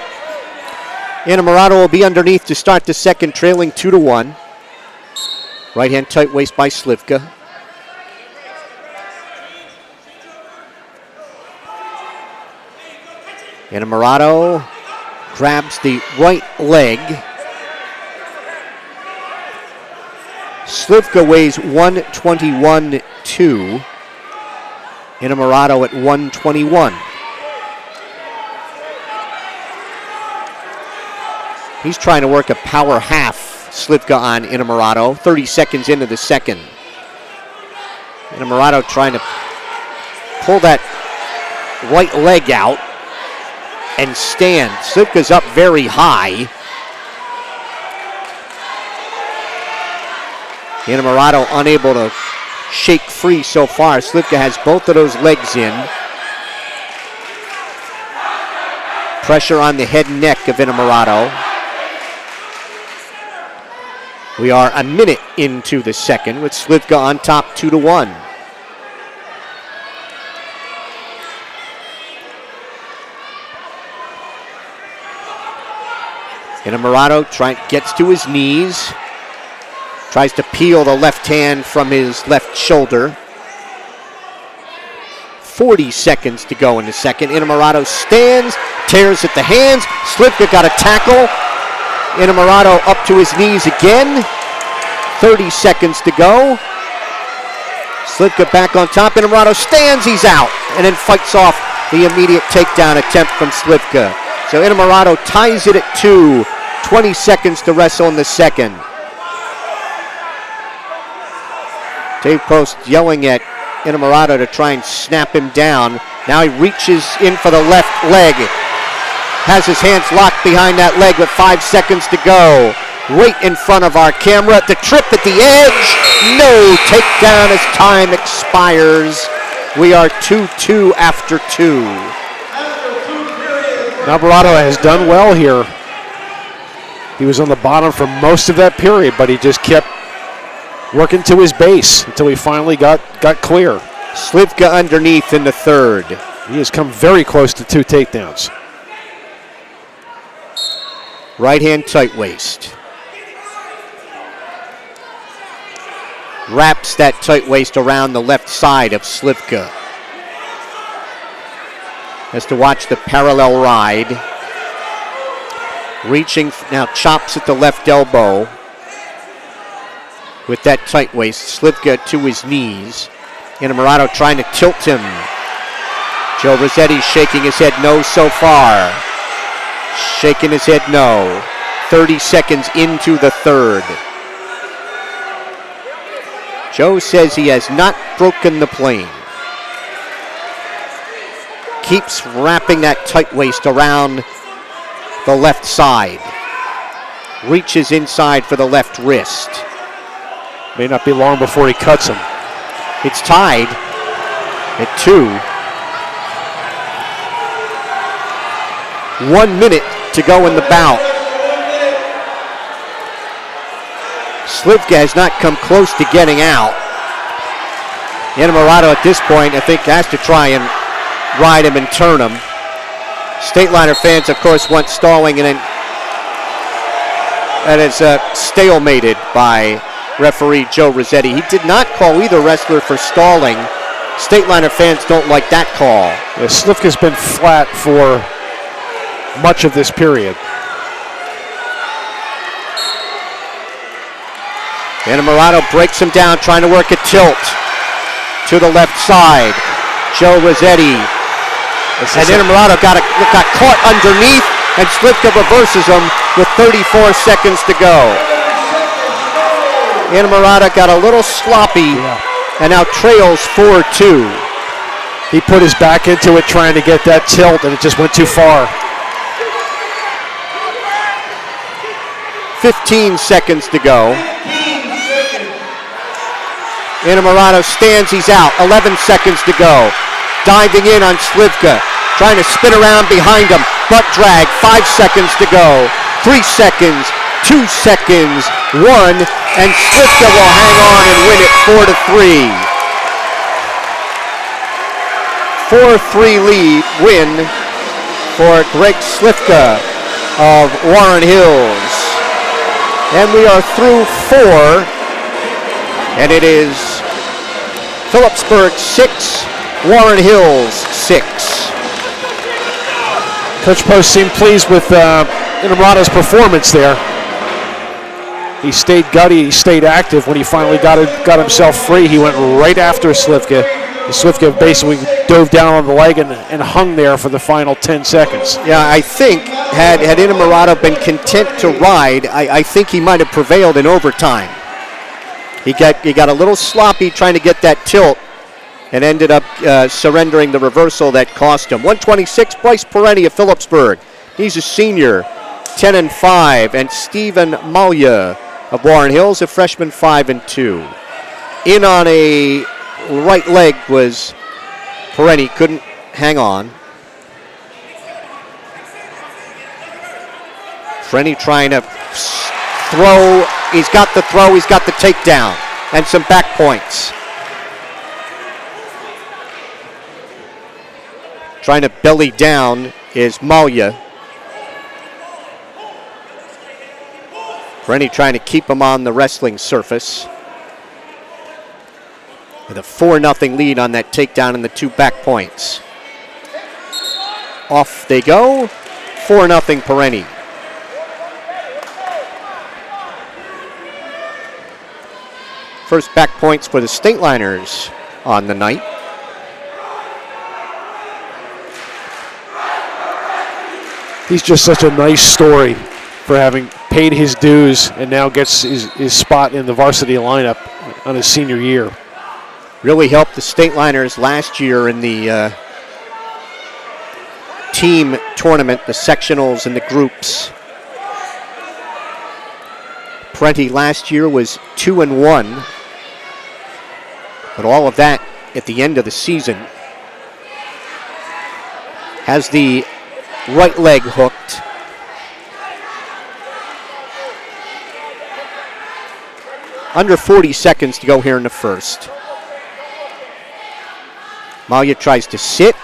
Innamorato will be underneath to start the second, trailing 2-1. Right hand tight waist by Slivka. Innamorato grabs the right leg. Slivka weighs 121.2. Innamorato at 121. He's trying to work a power half, Slivka on Innamorato, 30 seconds into the second. Innamorato trying to pull that right leg out and stand. Slivka's up very high. Innamorato unable to shake free so far. Slivka has both of those legs in. Pressure on the head and neck of Innamorato. We are a minute into the second with Slivka on top 2-1. Innamorato gets to his knees. Tries to peel the left hand from his left shoulder. 40 seconds to go in the second. Innamorato stands, tears at the hands. Slivka got a tackle. Innamorato up to his knees again. 30 seconds to go. Slivka back on top. Innamorato stands, he's out, and then fights off the immediate takedown attempt from Slivka. So Innamorato ties it at 2. 20 seconds to wrestle in the second. Dave Post yelling at Innamorato to try and snap him down. Now he reaches in for the left leg. Has his hands locked behind that leg with 5 seconds to go. right in front of our camera. The trip at the edge. No takedown as time expires. We are 2-2 after 2. Alvarado has done well here. He was on the bottom for most of that period, but he just kept working to his base until he finally got clear. Slivka underneath in the third. He has come very close to 2 takedowns. Right hand tight waist. Wraps that tight waist around the left side of Slivka. Has to watch the parallel ride. Reaching, now chops at the left elbow. With that tight waist, Slivka to his knees. Inamorado trying to tilt him. Joe Rossetti shaking his head no so far. Shaking his head no. 30 seconds into the third. Joe says he has not broken the plane. Keeps wrapping that tight waist around the left side. Reaches inside for the left wrist. May not be long before he cuts him. It's tied at 2. 1 minute to go in the bout. Slivka has not come close to getting out. Inamorado at this point, I think, has to try and ride him and turn him. Stateliner fans, of course, want stalling, and then that is stalemated by referee Joe Rossetti. He did not call either wrestler for stalling. Stateliner fans don't like that call. Yeah, Slivka's been flat for much of this period. Inamorado breaks him down, trying to work a tilt to the left side. Joe Rossetti. And Inamorado got caught underneath, and Slivka reverses him with 34 seconds to go. Inamorado got a little sloppy, and now trails 4-2. He put his back into it trying to get that tilt, and it just went too far. 15 seconds to go. Inamorado stands, he's out. 11 seconds to go. Diving in on Slivka. Trying to spin around behind him. Butt drag, 5 seconds to go. 3 seconds, 2 seconds, 1. And Slivka will hang on and win it 4-3. 4-3 lead win for Greg Slivka of Warren Hills. And we are through 4. And it is Phillipsburg 6, Warren Hills 6. Coach Post seemed pleased with Inamorado's performance there. He stayed gutty, he stayed active. When he finally got himself free, he went right after Slivka. Slivka basically dove down on the leg and hung there for the final 10 seconds. Yeah, I think had Inamorado been content to ride, I think he might have prevailed in overtime. He got a little sloppy trying to get that tilt and ended up surrendering the reversal that cost him. 126, Bryce Perenni of Phillipsburg. He's a senior, 10-5. And Stephen Malya of Warren Hills, a freshman, 5-2. In on a right leg was Perenni, couldn't hang on. Perenni trying to throw. He's got the throw, he's got the takedown, and some back points. Trying to belly down is Malya. Perenni trying to keep him on the wrestling surface. With a 4-0 lead on that takedown and the 2 back points. Off they go, 4-0 Perenni. First back points for the Stateliners on the night. He's just such a nice story for having paid his dues and now gets his spot in the varsity lineup on his senior year. Really helped the Stateliners last year in the team tournament, the sectionals and the groups. Prenti last year was 2-1. But all of that at the end of the season. Has the right leg hooked. Under 40 seconds to go here in the first. Malya tries to sit.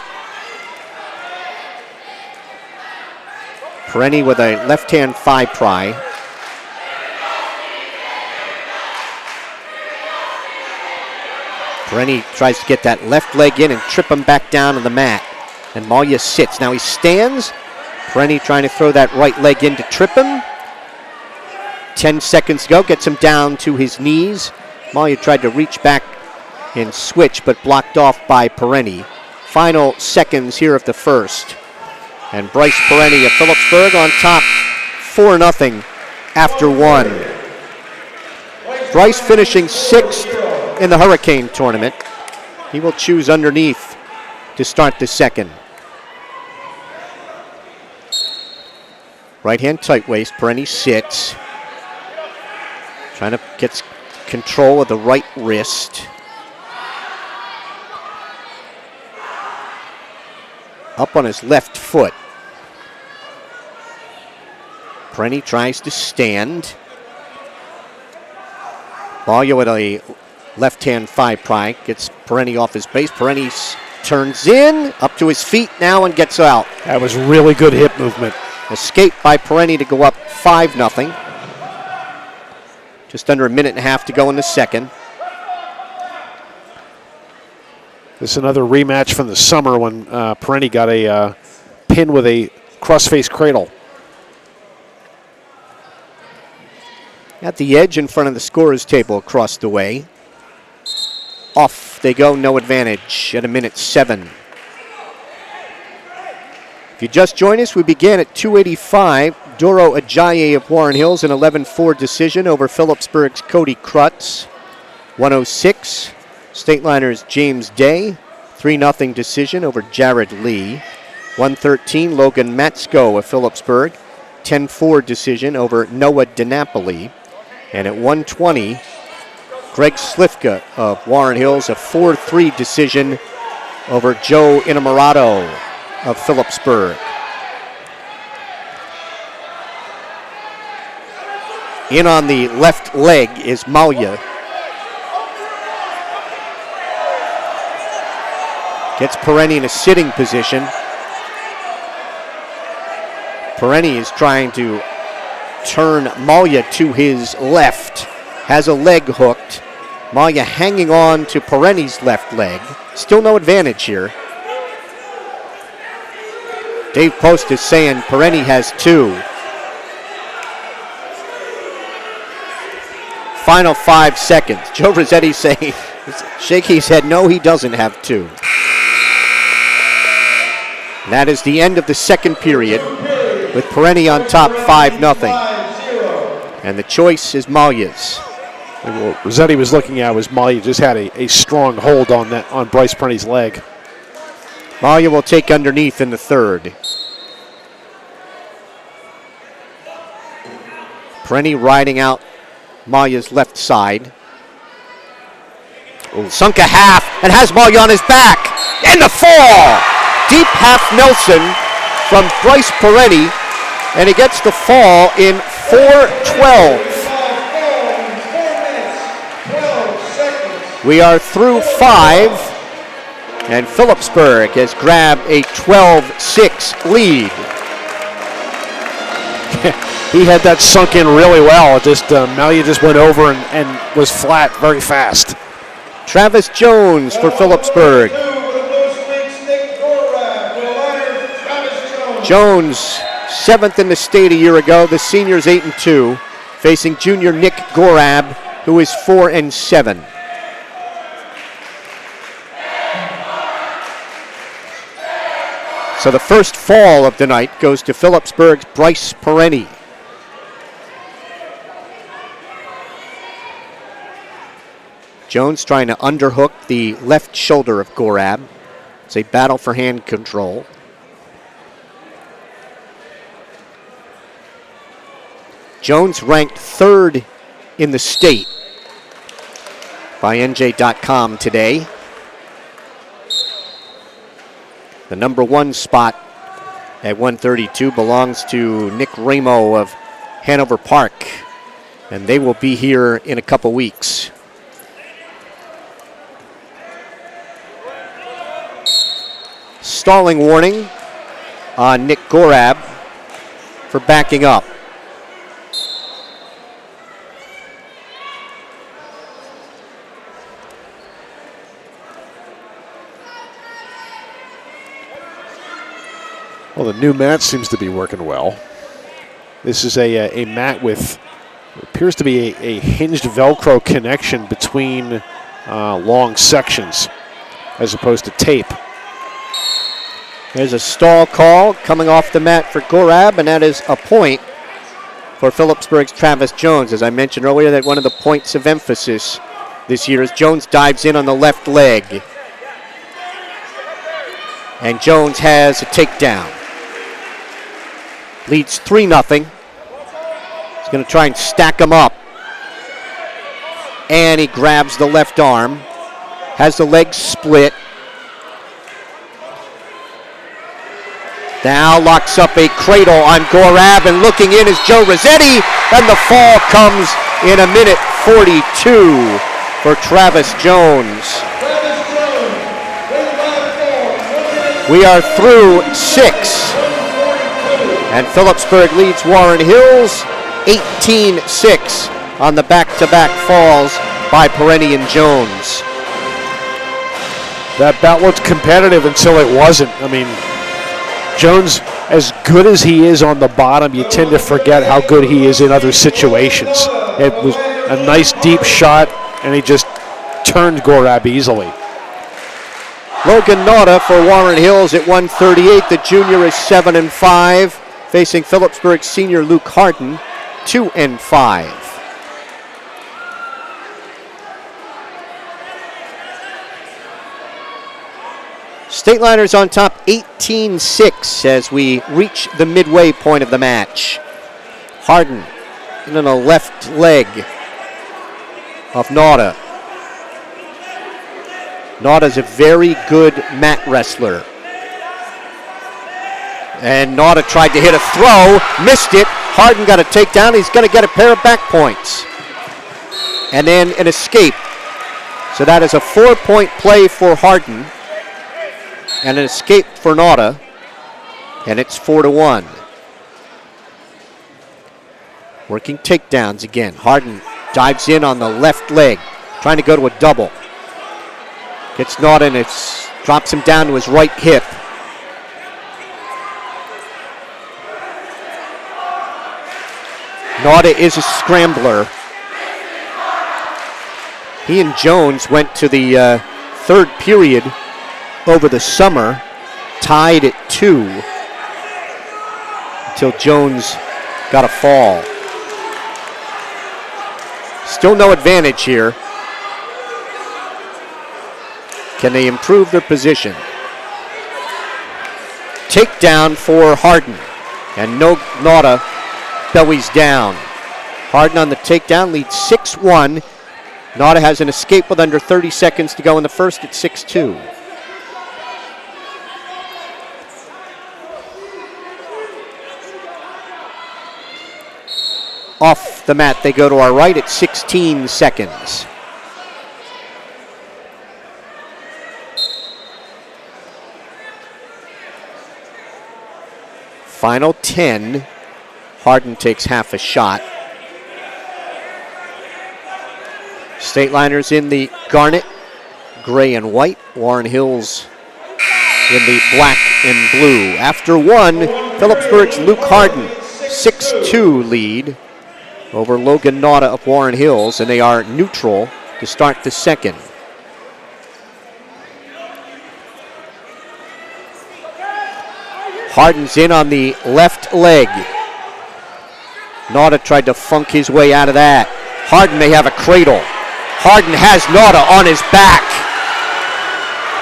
Prenti with a left-hand thigh pry. Prenti tries to get that left leg in and trip him back down on the mat. And Malya sits. Now he stands. Prenti trying to throw that right leg in to trip him. 10 seconds to go, gets him down to his knees. Malya tried to reach back and switch, but blocked off by Prenti. Final seconds here of the first. And Bryce Prenti of Phillipsburg on top 4-0 after one. Bryce finishing 6th in the Hurricane tournament. He will choose underneath to start the second. Right hand tight waist, Prenti sits. Trying to get control of the right wrist. Up on his left foot. Prenti tries to stand. Malya with a left-hand thigh pry. Gets Prenti off his base. Prenti turns in, up to his feet now and gets out. That was really good hip movement. Escape by Prenti to go up 5-0. Just under a minute and a half to go in the second. This is another rematch from the summer when Prenti got a pin with a cross-face cradle. At the edge in front of the scorer's table across the way. Off they go, no advantage at a minute 7. If you just joined us, we began at 285. Doro Ajayi of Warren Hills, an 11-4 decision over Phillipsburg's Cody Krutz. 106, State Liner's James Day, 3-0 decision over Jared Lee. 113, Logan Matsko of Phillipsburg, 10-4 decision over Noah DiNapoli. And at 120, Greg Slifka of Warren Hills, a 4-3 decision over Joe Innamorato of Phillipsburg. In on the left leg is Malya. Gets Prenti in a sitting position. Prenti is trying to turn Malya to his left. Has a leg hooked. Malya hanging on to Parenti's left leg. Still no advantage here. Dave Post is saying Prenti has 2. Final 5 seconds. Joe Rossetti saying, shaking his head, no, he doesn't have 2. And that is the end of the second period with Prenti on top 5-0. And the choice is Malya's. What Rossetti was looking at was Malya just had a strong hold on that on Bryce Prenti's leg. Malya will take underneath in the third. Prenti riding out Malya's left side. Ooh. Sunk a half and has Malya on his back. And the fall! Deep half Nelson from Bryce Prenti. And he gets the fall in 4:12. We are through 5. And Phillipsburg has grabbed a 12-6 lead. He had that sunk in really well. Malya just went over and was flat very fast. Travis Jones for Phillipsburg. Jones, 7th in the state a year ago. The senior's 8-2, facing junior Nick Gorab, who is 4-7. So the first fall of the night goes to Phillipsburg's Bryce Prenti. Jones trying to underhook the left shoulder of Gorab. It's a battle for hand control. Jones ranked 3rd in the state by NJ.com today. The number 1 spot at 132 belongs to Nick Ramo of Hanover Park, and they will be here in a couple weeks. Stalling warning on Nick Gorab for backing up. Well, the new mat seems to be working well. This is a mat with appears to be a hinged Velcro connection between long sections as opposed to tape. There's a stall call coming off the mat for Gorab, and that is a point for Phillipsburg's Travis Jones. As I mentioned earlier, that one of the points of emphasis this year as Jones dives in on the left leg. And Jones has a takedown. Leads 3-0. He's going to try and stack them up. And he grabs the left arm. Has the legs split. Now locks up a cradle on Gorab, and looking in is Joe Rossetti, and the fall comes in 1:42 for Travis Jones. We are through 6, and Phillipsburg leads Warren Hills 18-6 on the back-to-back falls by Perenni and Jones. That bout looked competitive until it wasn't. I mean, Jones, as good as he is on the bottom, you tend to forget how good he is in other situations. It was a nice deep shot, and he just turned Gorab easily. Logan Nauta for Warren Hills at 138. The junior is 7-5, facing Phillipsburg senior Luke Harden, 2-5. Stateliners on top 18-6 as we reach the midway point of the match. Harden in on the left leg of Nauta. Nauta's a very good mat wrestler. And Nauta tried to hit a throw, missed it. Harden got a takedown. He's going to get a pair of back points. And then an escape. So that is a 4-point play for Harden. And an escape for Nauta. And it's 4-1. Working takedowns again. Harden dives in on the left leg, trying to go to a double. Gets Nauta and it drops him down to his right hip. Nauta is a scrambler. He and Jones went to the third period over the summer, tied at 2 until Jones got a fall. Still no advantage here. Can they improve their position? Takedown for Harden. And no Nauta bellies down. Harden on the takedown leads 6-1. Nauta has an escape with under 30 seconds to go in the first at 6-2. Off the mat they go to our right at 16 seconds. Final 10. Harden takes half a shot. Stateliners in the garnet, gray and white. Warren Hills in the black and blue. After 1, Phillipsburg's Luke Harden, 6-2 lead over Logan Nauta of Warren Hills, and they are neutral to start the second. Harden's in on the left leg. Nauta tried to funk his way out of that. Harden may have a cradle. Harden has Nauta on his back.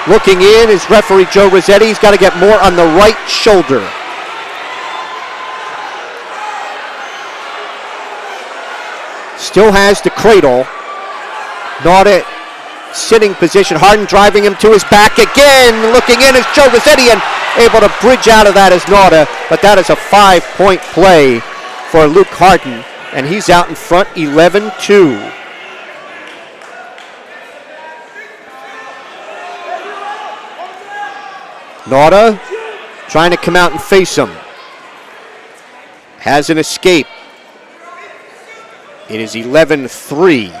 Looking in is referee Joe Rossetti. He's got to get more on the right shoulder. Still has the cradle. Nauta sitting position. Harden driving him to his back again. Looking in is Joe Rossetti and able to bridge out of that as Nauta. But that is a 5-point play for Luke Harden. And he's out in front 11-2. Nauta trying to come out and face him. Has an escape. It is 11-3.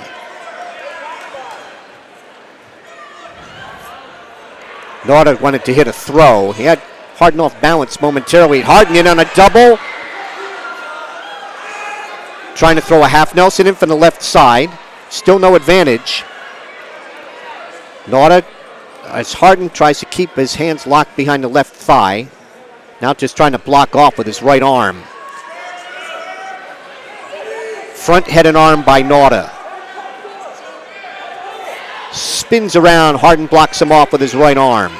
Nauta wanted to hit a throw. He had Harden off balance momentarily. Harden in on a double. Trying to throw a half Nelson in from the left side. Still no advantage. Nauta, as Harden tries to keep his hands locked behind the left thigh. Now just trying to block off with his right arm. Front head and arm by Nauta. Spins around, Harden blocks him off with his right arm.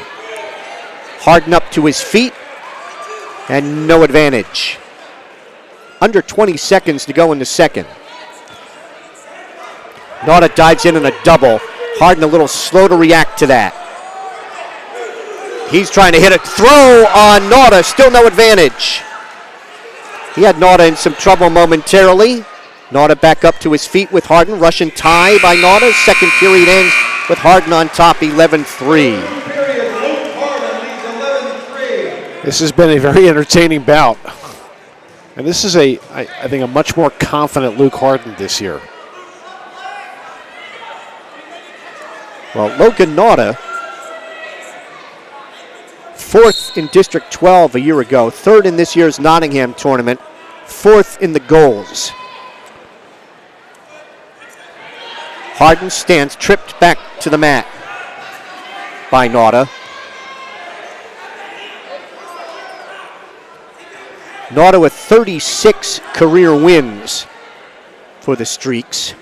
Harden up to his feet, and no advantage. Under 20 seconds to go in the second. Nauta dives in a double. Harden a little slow to react to that. He's trying to hit a throw on Nauta, still no advantage. He had Nauta in some trouble momentarily. Nauta back up to his feet with Harden. Russian tie by Nauta. Second period ends with Harden on top, 11-3. This has been a very entertaining bout. And this is I think, a much more confident Luke Harden this year. Well, Logan Nauta, fourth in District 12 a year ago, third in this year's Nottingham tournament, fourth in the goals. Harden stands, tripped back to the mat by Nauta. Nauta with 36 career wins for the Streaks.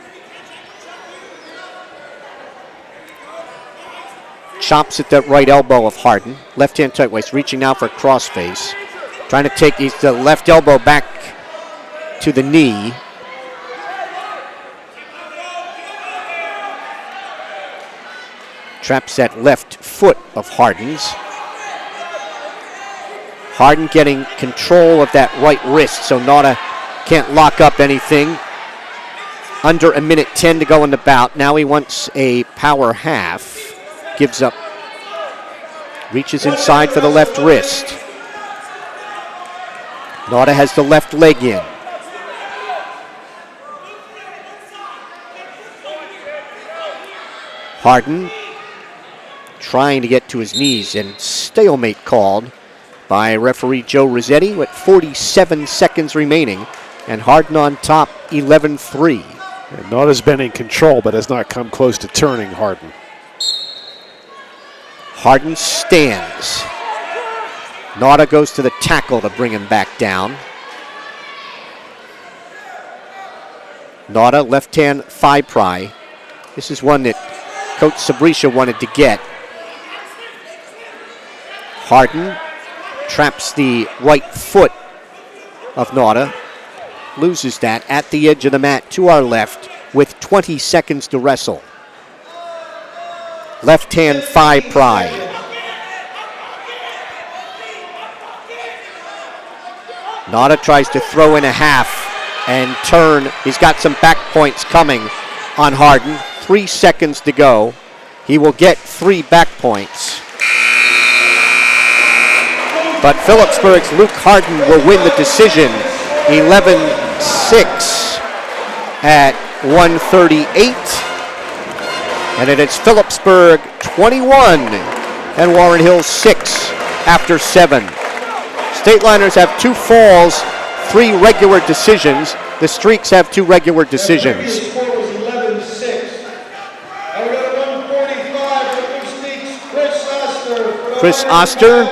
Chops at that right elbow of Harden. Left hand tight waist, reaching now for a crossface. Trying to take the left elbow back to the knee. Traps that left foot of Harden's. Harden getting control of that right wrist, so Nauta can't lock up anything. Under a minute 10 to go in the bout. Now he wants a power half. Gives up. Reaches inside for the left wrist. Nauta has the left leg in. Harden trying to get to his knees, and stalemate called by referee Joe Rossetti with 47 seconds remaining, and Harden on top, 11-3. And Nauta's been in control, but has not come close to turning Harden. Harden stands. Nauta goes to the tackle to bring him back down. Nauta, left hand thigh pry. This is one that Coach Sabrisha wanted to get. Harden traps the right foot of Nauta. Loses that at the edge of the mat to our left with 20 seconds to wrestle. Left hand thigh pry. Nauta tries to throw in a half and turn. He's got some back points coming on Harden. 3 seconds to go. He will get 3 back points. But Phillipsburg's Luke Harden will win the decision, 11-6 at 1:38. And it is Phillipsburg 21 and Warren Hills 6 after 7. Stateliners have 2 falls, 3 regular decisions. The Streaks have 2 regular decisions. The score was 11-6. And we got a 145 with the Streaks, Chris Oster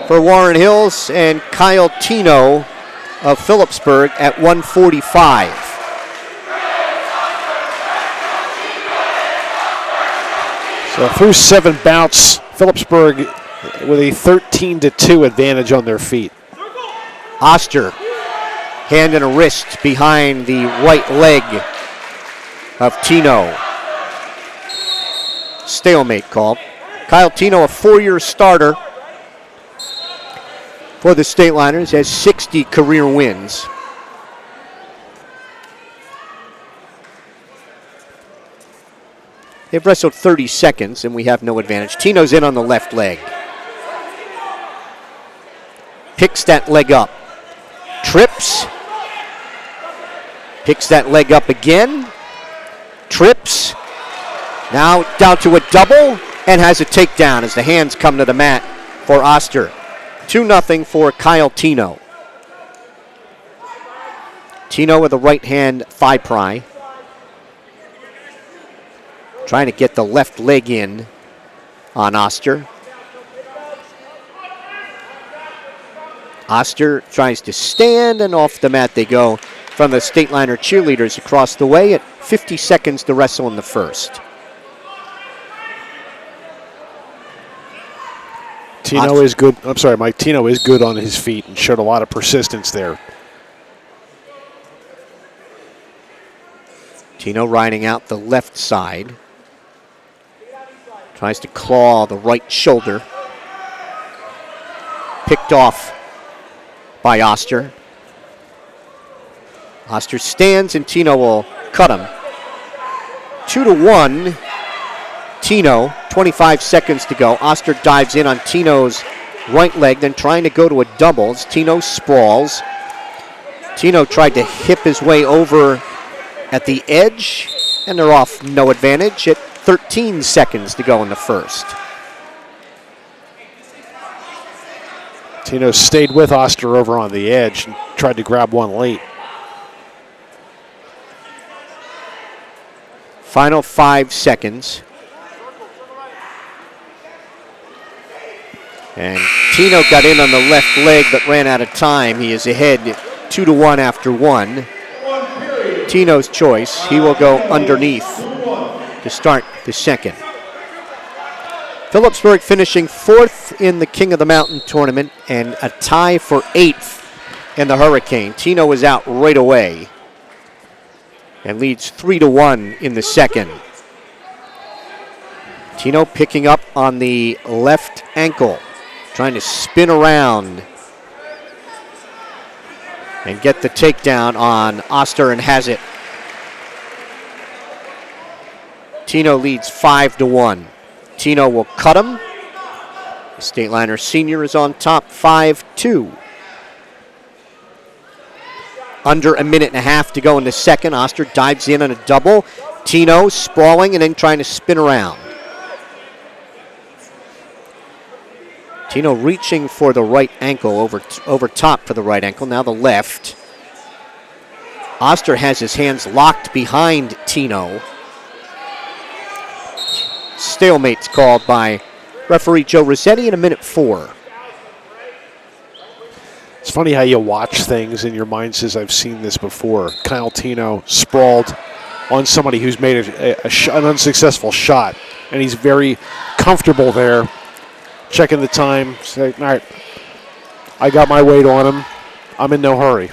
for Warren Hills and Kyle Tino of Phillipsburg at 145. So through 7 bouts, Phillipsburg with a 13-2 advantage on their feet. Oster, hand and a wrist behind the right leg of Tino. Stalemate called. Kyle Tino, a 4-year starter for the Stateliners, has 60 career wins. They've wrestled 30 seconds, and we have no advantage. Tino's in on the left leg. Picks that leg up. Trips. Picks that leg up again. Trips. Now down to a double, and has a takedown as the hands come to the mat for Oster. 2-0 for Kyle Tino. Tino with a right hand thigh pry. Trying to get the left leg in on Oster. Oster tries to stand, and off the mat they go from the Stateliner cheerleaders across the way at 50 seconds to wrestle in the first. Tino is good. I'm sorry, Mike. Tino is good on his feet and showed a lot of persistence there. Tino riding out the left side. Tries to claw the right shoulder. Picked off by Oster. Oster stands and Tino will cut him. 2-1. Tino, 25 seconds to go. Oster dives in on Tino's right leg, then trying to go to a doubles. Tino sprawls. Tino tried to hip his way over at the edge, and they're off no advantage at 13 seconds to go in the first. Tino stayed with Oster over on the edge and tried to grab one late. Final 5 seconds. And Tino got in on the left leg but ran out of time. He is ahead 2-1 after one. Tino's choice. He will go underneath to start the second. Phillipsburg finishing 4th in the King of the Mountain tournament and a tie for 8th in the Hurricane. Tino is out right away and leads 3-1 in the second. Tino picking up on the left ankle, trying to spin around and get the takedown on Oster, and has it. Tino leads 5-1. Tino will cut him. The Stateliner senior is on top 5-2. Under a minute and a half to go in the second. Oster dives in on a double. Tino sprawling and then trying to spin around. Tino reaching for the right ankle, over top for the right ankle, now the left. Oster has his hands locked behind Tino. Stalemate's called by referee Joe Rossetti in a minute 4. It's funny how you watch things and your mind says, I've seen this before. Kyle Tino sprawled on somebody who's made an unsuccessful shot, and he's very comfortable there, checking the time, saying, all right, I got my weight on him. I'm in no hurry.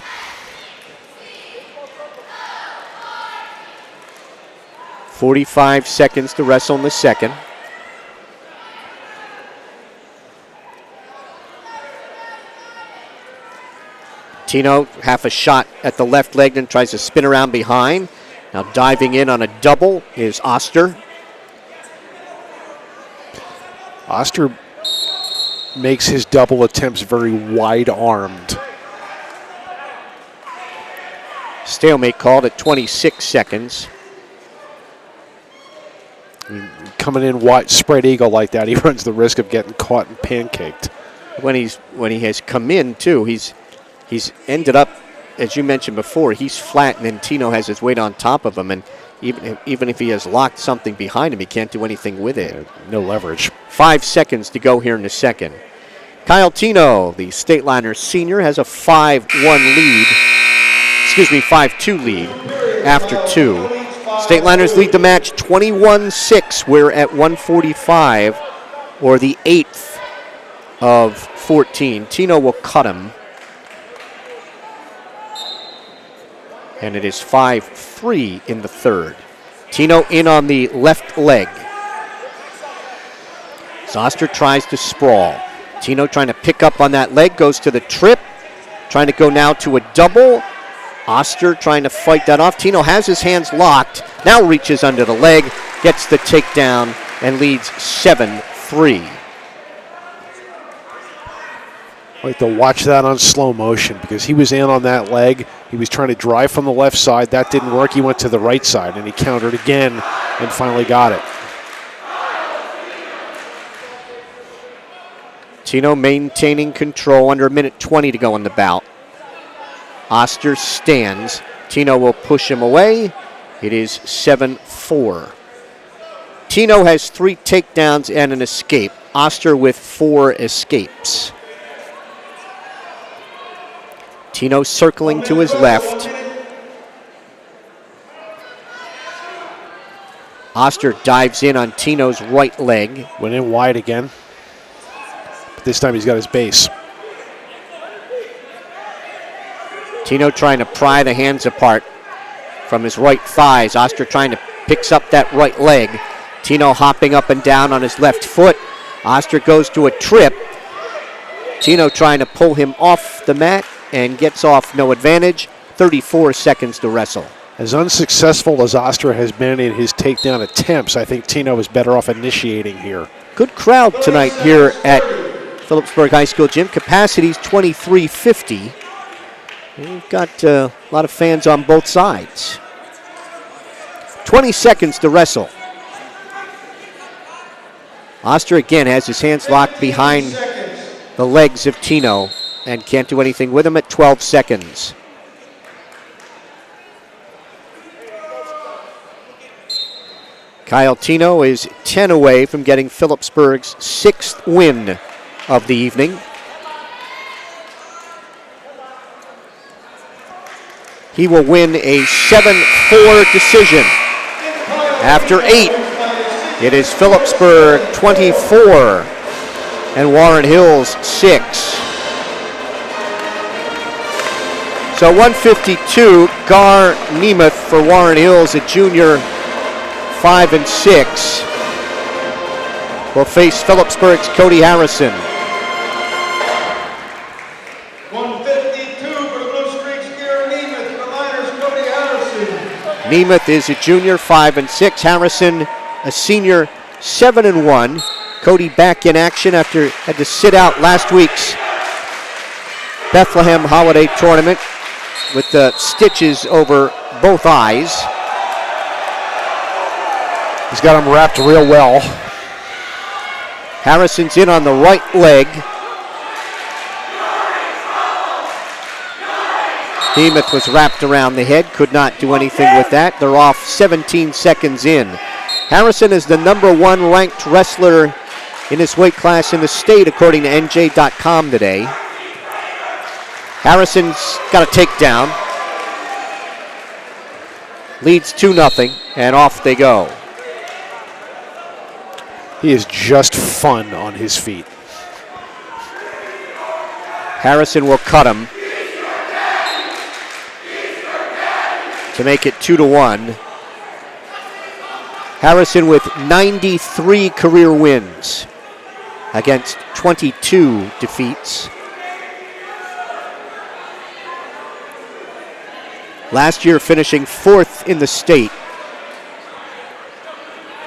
.45 seconds to wrestle in the second. Tino, half a shot at the left leg, then tries to spin around behind. Now diving in on a double is Oster. Oster makes his double attempts very wide-armed. Stalemate called at 26 seconds. Coming in wide, spread eagle like that, he runs the risk of getting caught and pancaked. When he has come in too, he's ended up, as you mentioned before, he's flat, and then Tino has his weight on top of him, and even if he has locked something behind him, he can't do anything with it. No leverage. 5 seconds to go here in the second. Kyle Tino, the Stateliner senior, has a 5-2 lead after 2. Stateliners lead the match 21-6. We're at 145, or the 8th of 14. Tino will cut him. And it is 5-3 in the third. Tino in on the left leg. Zoster tries to sprawl. Tino trying to pick up on that leg, goes to the trip, trying to go now to a double. Oster trying to fight that off. Tino has his hands locked, now reaches under the leg, gets the takedown, and leads 7-3. I like to watch that on slow motion because he was in on that leg. He was trying to drive from the left side. That didn't work. He went to the right side, and he countered again and finally got it. Tino maintaining control, under a minute 20 to go in the bout. Oster stands. Tino will push him away. It is 7-4. Tino has 3 takedowns and an escape. Oster with 4 escapes. Tino circling to his left. Oster dives in on Tino's right leg. Went in wide again. But this time he's got his base. Tino trying to pry the hands apart from his right thighs. Oster trying to picks up that right leg. Tino hopping up and down on his left foot. Oster goes to a trip. Tino trying to pull him off the mat and gets off no advantage. 34 seconds to wrestle. As unsuccessful as Oster has been in his takedown attempts, I think Tino is better off initiating here. Good crowd tonight here at Phillipsburg High School Gym. Capacity's 2350. We've got a lot of fans on both sides. 20 seconds to wrestle. Oster again has his hands locked behind the legs of Tino and can't do anything with him at 12 seconds. Kyle Tino is 10 away from getting Phillipsburg's 6th win of the evening. He will win a 7-4 decision. After 8, it is Phillipsburg 24 and Warren Hills 6. So 152, Gar Nemeth for Warren Hills, a junior, 5 and 6, will face Phillipsburg's Cody Harrison. 152 for the Blue Streaks, Gar Nemeth, for Miners, Cody Harrison. Nemeth is a junior, 5 and 6. Harrison, a senior, 7 and 1. Cody back in action after had to sit out last week's Bethlehem Holiday Tournament with the stitches over both eyes. He's got him wrapped real well. Harrison's in on the right leg. Nemeth was wrapped around the head, could not do anything with that. They're off 17 seconds in. Harrison is the #1 ranked wrestler in his weight class in the state, according to NJ.com today. Harrison's got a takedown. Leads 2-0, and off they go. He is just fun on his feet. Harrison will cut him to make it 2-1. Harrison with 93 career wins against 22 defeats. Last year finishing 4th in the state.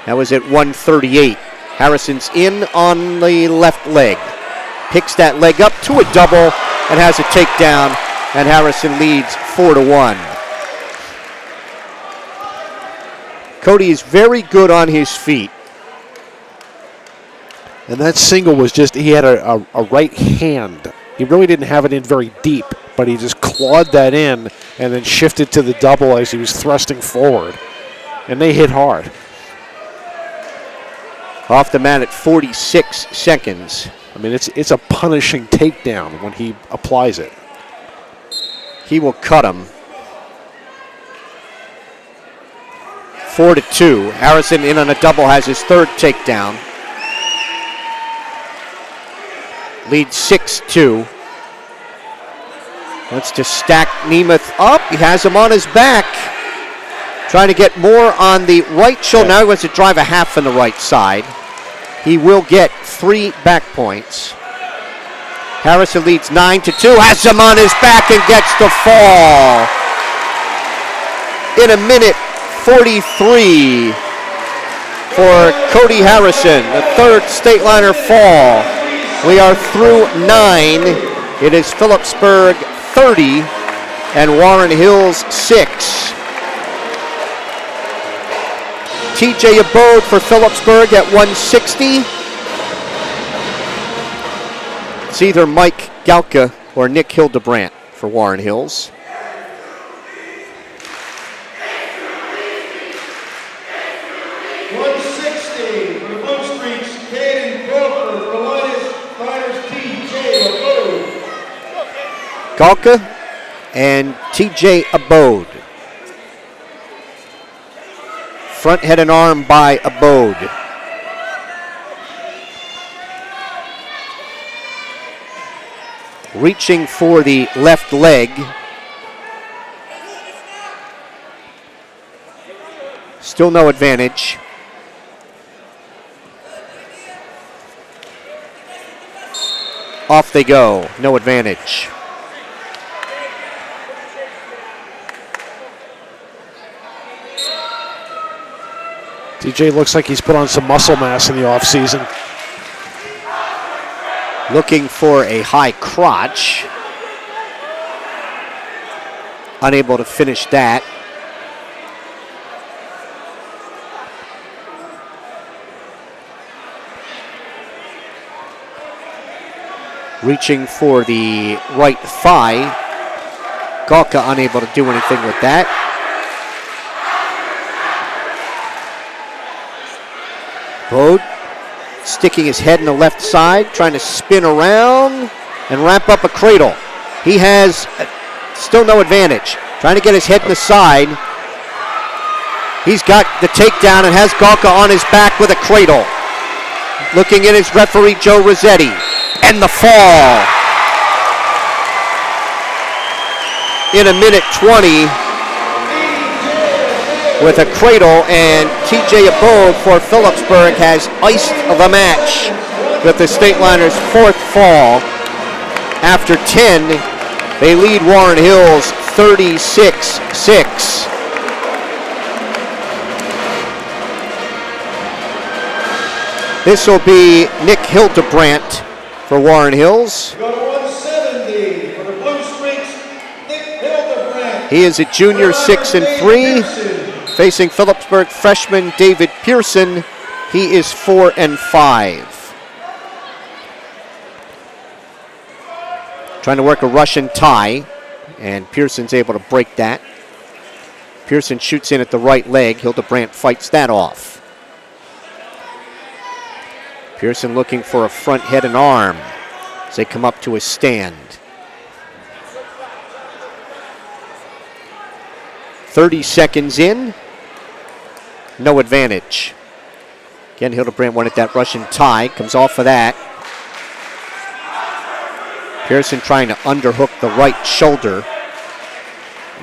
That was at 138. Harrison's in on the left leg. Picks that leg up to a double and has a takedown, and Harrison leads 4-1. Cody is very good on his feet. And that single was just, he had a right hand. He really didn't have it in very deep, but he just clawed that in and then shifted to the double as he was thrusting forward. And they hit hard. Off the mat at 46 seconds. I mean, it's a punishing takedown when he applies it. He will cut him. 4-2. Harrison in on a double, has his 3rd takedown. Leads 6-2. Wants to stack Nemeth up. He has him on his back. Trying to get more on the right shoulder. Now he wants to drive a half from the right side. He will get 3 back points. Harrison leads 9-2, has him on his back and gets the fall. In a minute 43 for Cody Harrison, the 3rd state liner fall. We are through 9. It is Phillipsburg 30 and Warren Hills 6. TJ Abode for Phillipsburg at 160. It's either Mike Galka or Nick Hildebrandt for Warren Hills. Galka and TJ Abode. Front head and arm by Abode. Reaching for the left leg. Still no advantage. Off they go, no advantage. TJ looks like he's put on some muscle mass in the offseason. Looking for a high crotch. Unable to finish that. Reaching for the right thigh. Galka unable to do anything with that. Bode sticking his head in the left side, trying to spin around and wrap up a cradle. He has still no advantage. Trying to get his head in the side. He's got the takedown and has Galka on his back with a cradle. Looking in his referee, Joe Rossetti. And the fall. In a minute 20 with a cradle, and TJ Abode for Phillipsburg has iced the match with the State Liners' 4th fall. After 10, they lead Warren Hills 36-6. This will be Nick Hildebrandt for Warren Hills. Go to 170 for the Blue Streaks, Nick Hildebrandt. He is a junior, 6-3. Facing Phillipsburg freshman David Pearson, he is 4-5. Trying to work a Russian tie, and Pearson's able to break that. Pearson shoots in at the right leg. Hildebrandt fights that off. Pearson looking for a front head and arm as they come up to a stand. 30 seconds in. No advantage. Again, Hildebrandt wanted that Russian tie. Comes off of that. Pearson trying to underhook the right shoulder.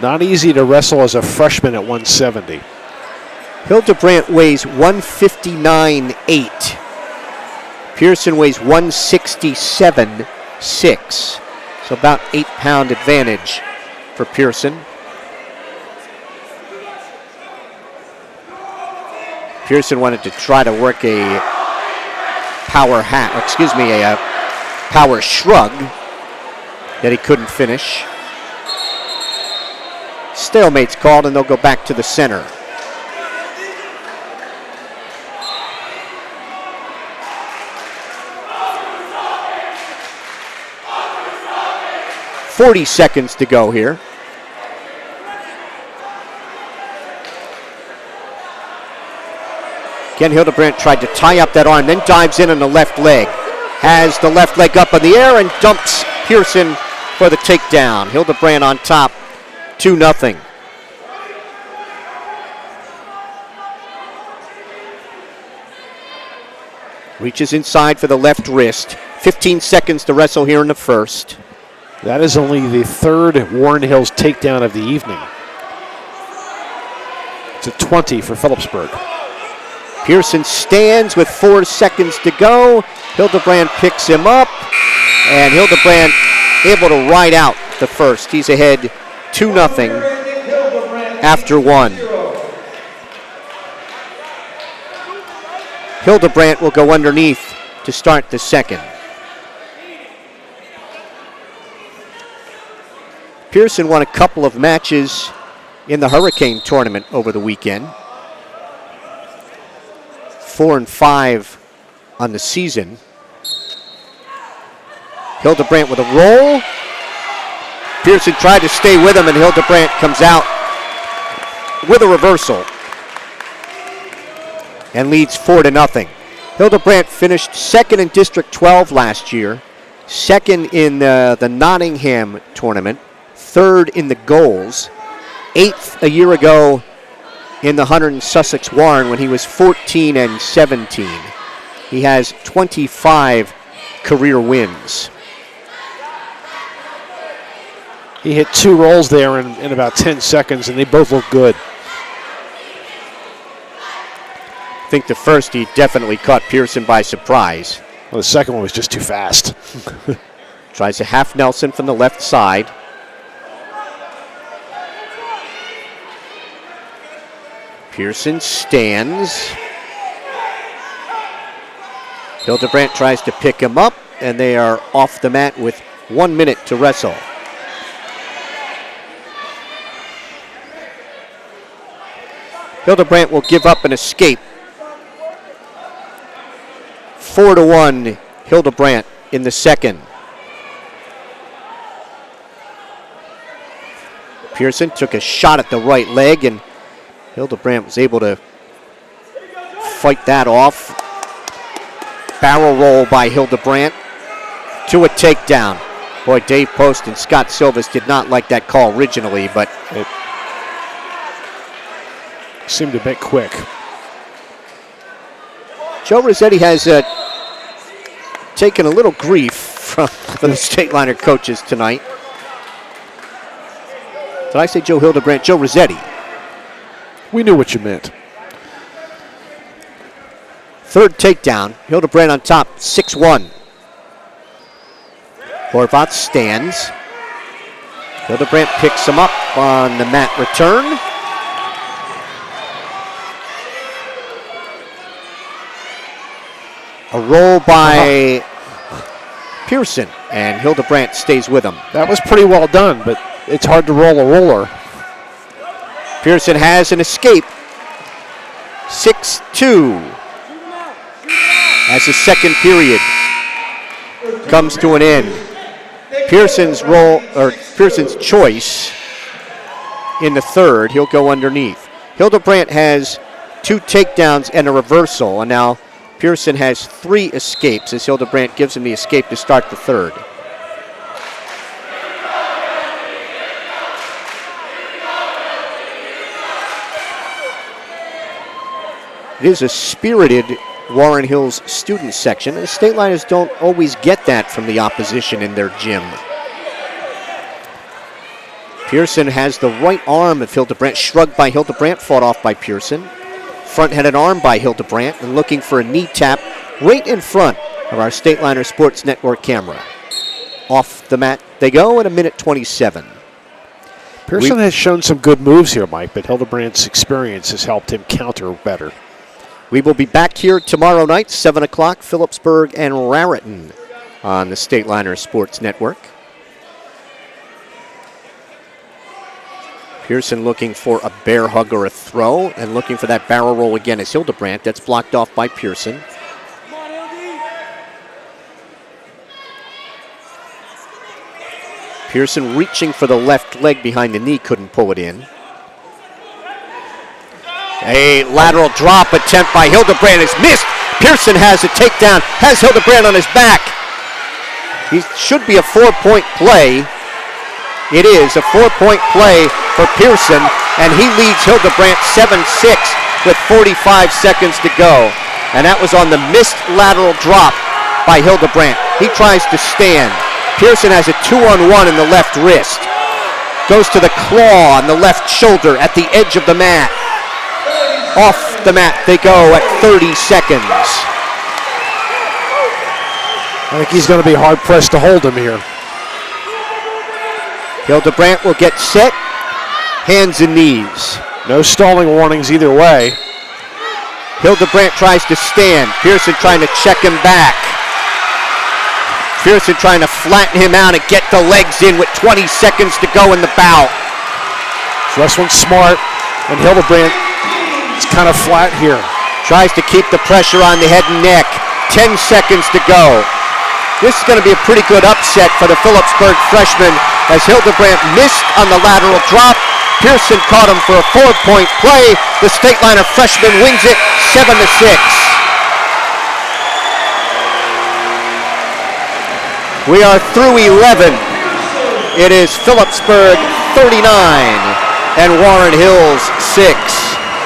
Not easy to wrestle as a freshman at 170. Hildebrandt weighs 159.8. Pearson weighs 167.6. So about 8-pound advantage for Pearson. Pearson wanted to try to work a power shrug that he couldn't finish. Stalemate's called, and they'll go back to the center. "40 seconds to go here. Ken Hildebrandt tried to tie up that arm, then dives in on the left leg. Has the left leg up in the air and dumps Pearson for the takedown. Hildebrandt on top, 2-0. Reaches inside for the left wrist. 15 seconds to wrestle here in the first. That is only the 3rd Warren Hills takedown of the evening. It's a 20 for Phillipsburg. Pearson stands with 4 seconds to go. Hildebrand picks him up, and Hildebrand able to ride out the first. He's ahead 2-0 after 1. Hildebrand will go underneath to start the second. Pearson won a couple of matches in the Hurricane tournament over the weekend. 4-5 on the season. Hildebrand with a roll. Pearson tried to stay with him, and Hildebrand comes out with a reversal and leads 4-0. Hildebrand finished second in District 12 last year, second in the Nottingham tournament, third in the goals, 8th a year ago in the Hunter and Sussex Warren when he was 14-17. He has 25 career wins. He hit 2 rolls there in about 10 seconds, and they both look good. I think the first he definitely caught Pearson by surprise. Well, the second one was just too fast. Tries a half Nelson from the left side. Pearson stands. Hildebrand tries to pick him up, and they are off the mat with 1 minute to wrestle. Hildebrand will give up an escape. 4-1 Hildebrand in the second. Pearson took a shot at the right leg, and Hildebrand was able to fight that off. Barrel roll by Hildebrand to a takedown. Boy, Dave Post and Scott Silvas did not like that call originally, but it seemed a bit quick. Joe Rossetti has taken a little grief from the State Liner coaches tonight. Did I say Joe Hildebrand? Joe Rossetti. We knew what you meant. Third takedown. Hildebrand on top, 6-1. Horvath stands. Hildebrand picks him up on the mat return. A roll by Pearson, and Hildebrand stays with him. That was pretty well done, but it's hard to roll a roller. Pearson has an escape. 6-2. As the second period comes to an end. Pearson's choice in the third, he'll go underneath. Hildebrand has 2 takedowns and a reversal, and now Pearson has 3 escapes as Hildebrand gives him the escape to start the third. It is a spirited Warren Hills student section. The State Liners don't always get that from the opposition in their gym. Pearson has the right arm of Hildebrand, shrugged by Hildebrand, fought off by Pearson. Front-headed arm by Hildebrand, and looking for a knee tap right in front of our State Liner Sports Network camera. Off the mat they go at 1:27. Pearson has shown some good moves here, Mike, but Hildebrand's experience has helped him counter better. We will be back here tomorrow night, 7 o'clock, Phillipsburg and Raritan on the State Liner Sports Network. Pearson looking for a bear hug or a throw, and looking for that barrel roll again as Hildebrand. That's blocked off by Pearson. Pearson reaching for the left leg behind the knee, couldn't pull it in. A lateral drop attempt by Hildebrand is missed. Pearson has a takedown, has Hildebrand on his back. He should be a 4-point play. It is a 4-point play for Pearson, and he leads Hildebrand 7-6 with 45 seconds to go. And that was on the missed lateral drop by Hildebrand. He tries to stand. Pearson has a 2-on-1 in the left wrist. Goes to the claw on the left shoulder at the edge of the mat. Off the mat they go at 30 seconds. I think he's going to be hard-pressed to hold him here. Hildebrandt will get set, hands and knees. No stalling warnings either way. Hildebrandt tries to stand. Pearson trying to check him back. Pearson trying to flatten him out and get the legs in with 20 seconds to go in the bout. Wrestling smart, and Hildebrandt is kind of flat here. Tries to keep the pressure on the head and neck. 10 seconds to go. This is going to be a pretty good upset for the Phillipsburg freshman as Hildebrandt missed on the lateral drop. Pearson caught him for a 4-point play. The state liner freshman wins it 7-6. We are through 11. It is Phillipsburg 39 and Warren Hills 6.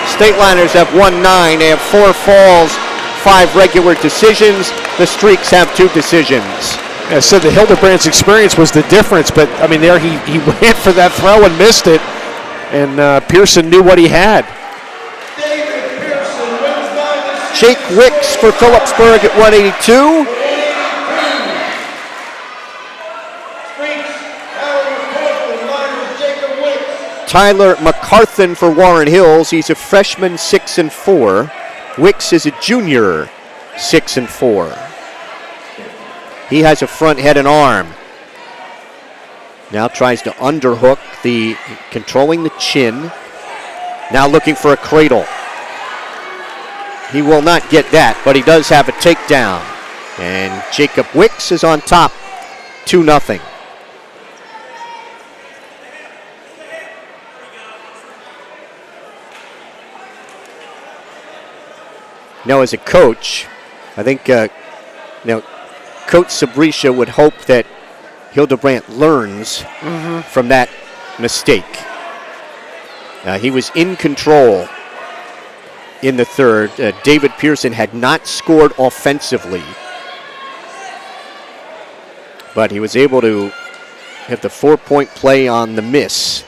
State liners have won 9. They have 4 falls, 5 regular decisions. The Streaks have 2 decisions. I said the Hildebrandt's experience was the difference, but I mean there he ran for that throw and missed it, and Pearson knew what he had. Jake Wicks for Phillipsburg at 182. Tyler McCarthan for Warren Hills. He's a freshman, 6-4. Wicks is a junior, 6-4. He has a front head and arm. Now tries to underhook, controlling the chin. Now looking for a cradle. He will not get that, but he does have a takedown. And Jacob Wicks is on top, 2-0. Now, as a coach, I think Coach Sabrisha would hope that Hildebrandt learns from that mistake. He was in control in the third. David Pearson had not scored offensively, but he was able to have the 4-point play on the miss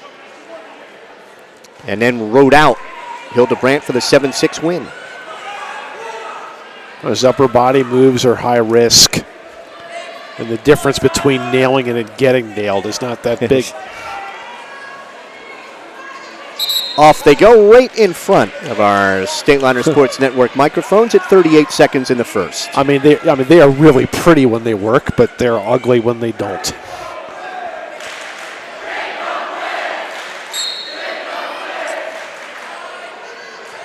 and then rode out Hildebrandt for the 7-6 win. His upper body moves are high risk, and the difference between nailing and getting nailed is not that big. Off they go right in front of our Stateliner Sports Network microphones at 38 seconds in the first. I mean, they are really pretty when they work, but they're ugly when they don't.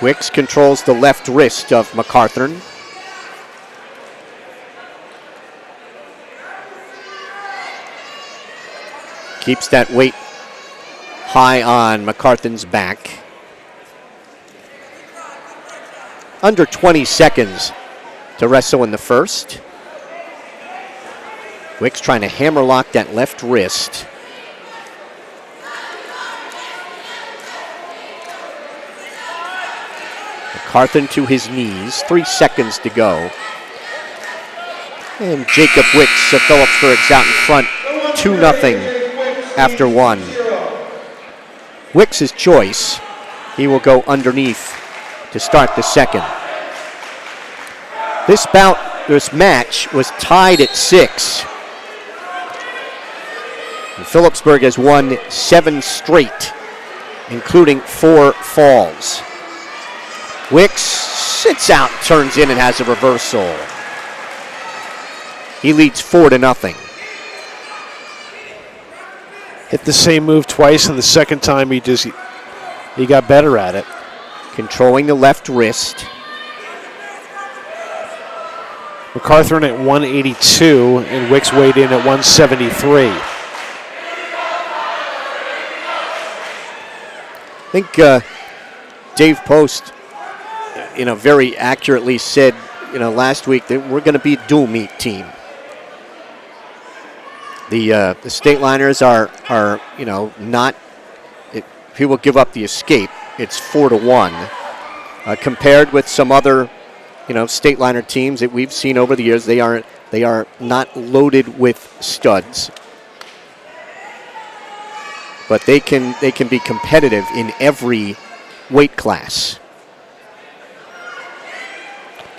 Wicks controls the left wrist of McCarthan. Keeps that weight high on McCarthan's back. Under 20 seconds to wrestle in the first. Wicks trying to hammerlock that left wrist. McCarthan to his knees, 3 seconds to go. And Jacob Wicks of Phillipsburg's out in front, 2-0 after 1. Wicks' choice. He will go underneath to start the second. This match was tied at 6. And Phillipsburg has won 7 straight, including 4 falls. Wicks sits out, turns in, and has a reversal. He leads 4-0. Hit the same move twice, and the second time he got better at it. Controlling the left wrist. McCarthan at 182, and Wicks weighed in at 173. I think Dave Post, very accurately said, last week that we're going to be a dual meet team. The state liners are not. People give up the escape. It's 4-1 compared with some other, state liner teams that we've seen over the years. They are not loaded with studs, but they can be competitive in every weight class.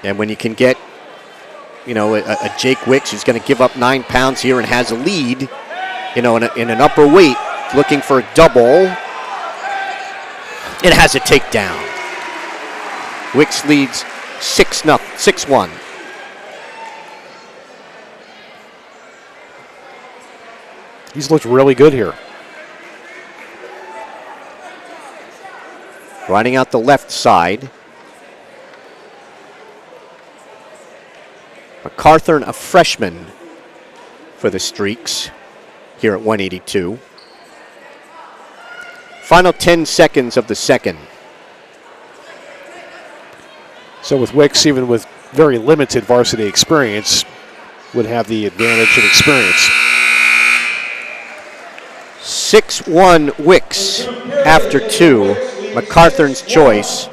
And when you can get, a Jake Wicks who's going to give up 9 pounds here and has a lead, in an upper weight, looking for a double, it has a takedown. Wicks leads 6-1. He's looked really good here. Riding out the left side. MacArthur, a freshman for the Streaks here at 182. Final 10 seconds of the second. So with Wicks, even with very limited varsity experience, would have the advantage of experience. 6-1 Wicks after 2. MacArthur's choice,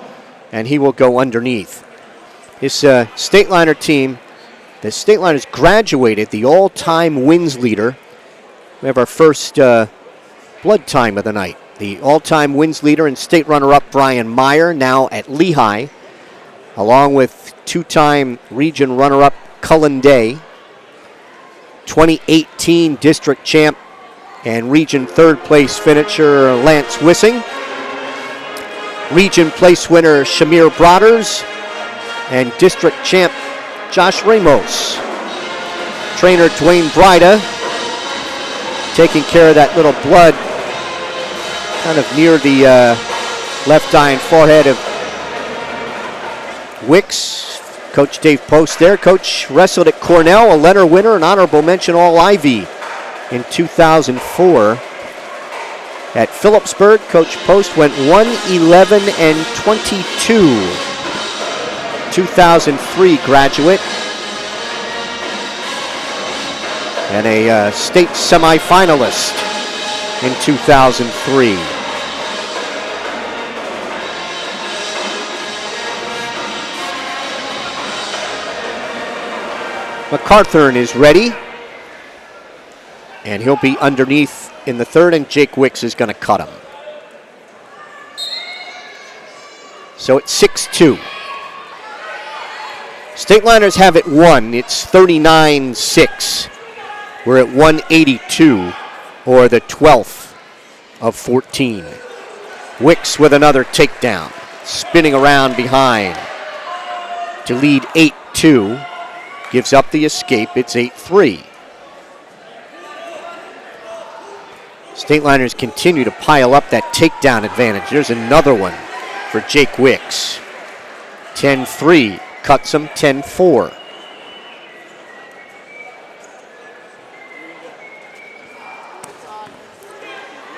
and he will go underneath. This Stateliner team, the Stateliners graduated the all-time wins leader. We have our first blood time of the night. The all-time wins leader and state runner-up Brian Meyer, now at Lehigh, along with two-time region runner-up Cullen Day, 2018 district champ and region third-place finisher Lance Wissing, region place winner Shamir Broaders, and district champ Josh Ramos. Trainer Dwayne Bryda taking care of that little blood kind of near the left eye and forehead of Wicks. Coach Dave Post there. Coach wrestled at Cornell, a Leonard winner, an honorable mention All-Ivy in 2004. At Phillipsburg, Coach Post went 1-11-22. 2003 graduate. And a state semifinalist in 2003. MacArthur is ready. And he'll be underneath in the third, and Jake Wicks is going to cut him. So it's 6-2. Stateliners have it won. It's 39-6. We're at 182, or the 12th of 14. Wicks with another takedown, spinning around behind to lead 8-2. Gives up the escape. It's 8-3. Stateliners continue to pile up that takedown advantage. There's another one for Jake Wicks. 10-3, cuts him 10-4.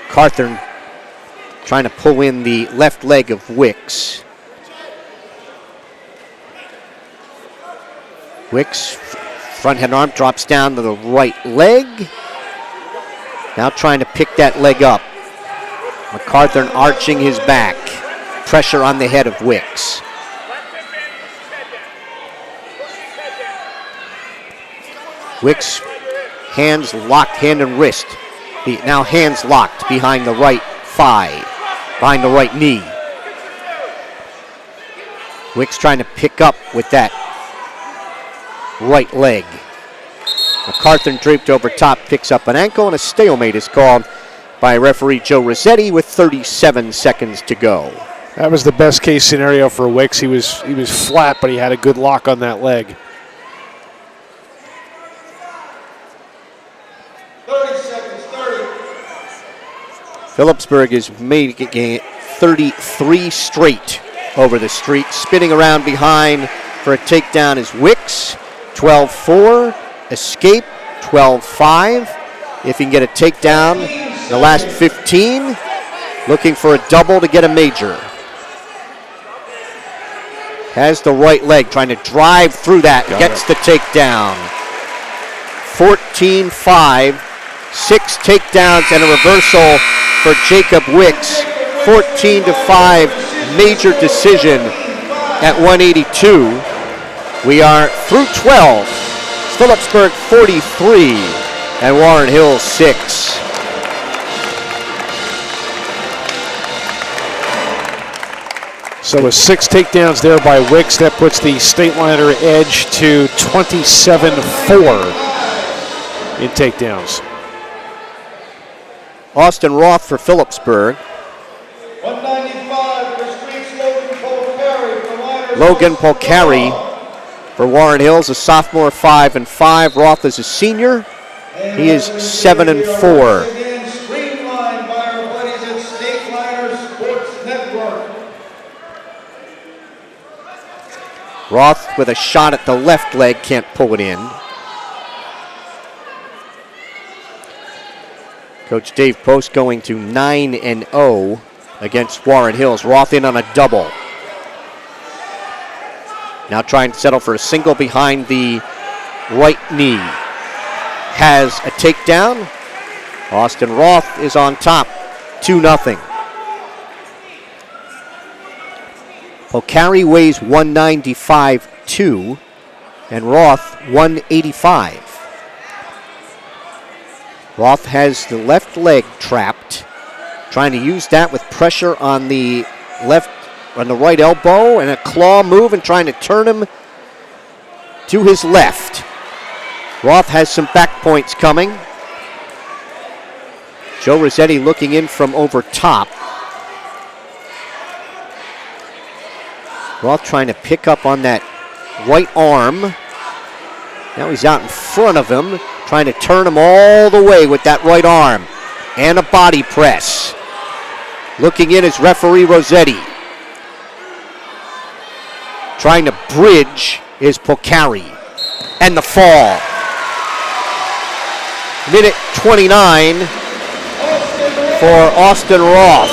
Carthern trying to pull in the left leg of Wicks. Wicks, front head arm, drops down to the right leg. Now trying to pick that leg up. MacArthur arching his back. Pressure on the head of Wicks. Wicks, hands locked, hand and wrist. Now hands locked behind the right thigh, behind the right knee. Wicks trying to pick up with that right leg. MacArthur draped over top, picks up an ankle, and a stalemate is called by referee Joe Rossetti with 37 seconds to go. That was the best case scenario for Wicks. He was flat, but he had a good lock on that leg. 30 seconds, 30. Phillipsburg is making 33 straight over the streak. Spinning around behind for a takedown is Wicks. 12-4. Escape, 12-5. If he can get a takedown in the last 15. Looking for a double to get a major. Has the right leg, trying to drive through that. Gets the takedown. 14-5. 6 takedowns and a reversal for Jacob Wicks. 14-5, major decision at 182. We are through 12. Phillipsburg 43 and Warren Hill 6. So with 6 takedowns there by Wicks, that puts the state liner edge to 27-4 in takedowns. Austin Roth for Phillipsburg. 195 for Streets, Logan Polcari for Warren Hills, a sophomore, 5-5. Roth is a senior. He is 7-4. Again, streamlined by our buddies at State Liner Sports Network. Roth with a shot at the left leg, can't pull it in. Coach Dave Post going to 9-0 against Warren Hills. Roth in on a double. Now trying to settle for a single behind the right knee. Has a takedown. Austin Roth is on top, 2-0. Polcari weighs 195.2 and Roth 185. Roth has the left leg trapped, trying to use that with pressure on the right elbow and a claw move and trying to turn him to his left. Roth has some back points coming. Joe Rossetti looking in from over top. Roth trying to pick up on that right arm. Now he's out in front of him, trying to turn him all the way with that right arm. And a body press. Looking in is referee Rossetti. Trying to bridge is Polcari. And the fall. Minute 29 for Austin Roth.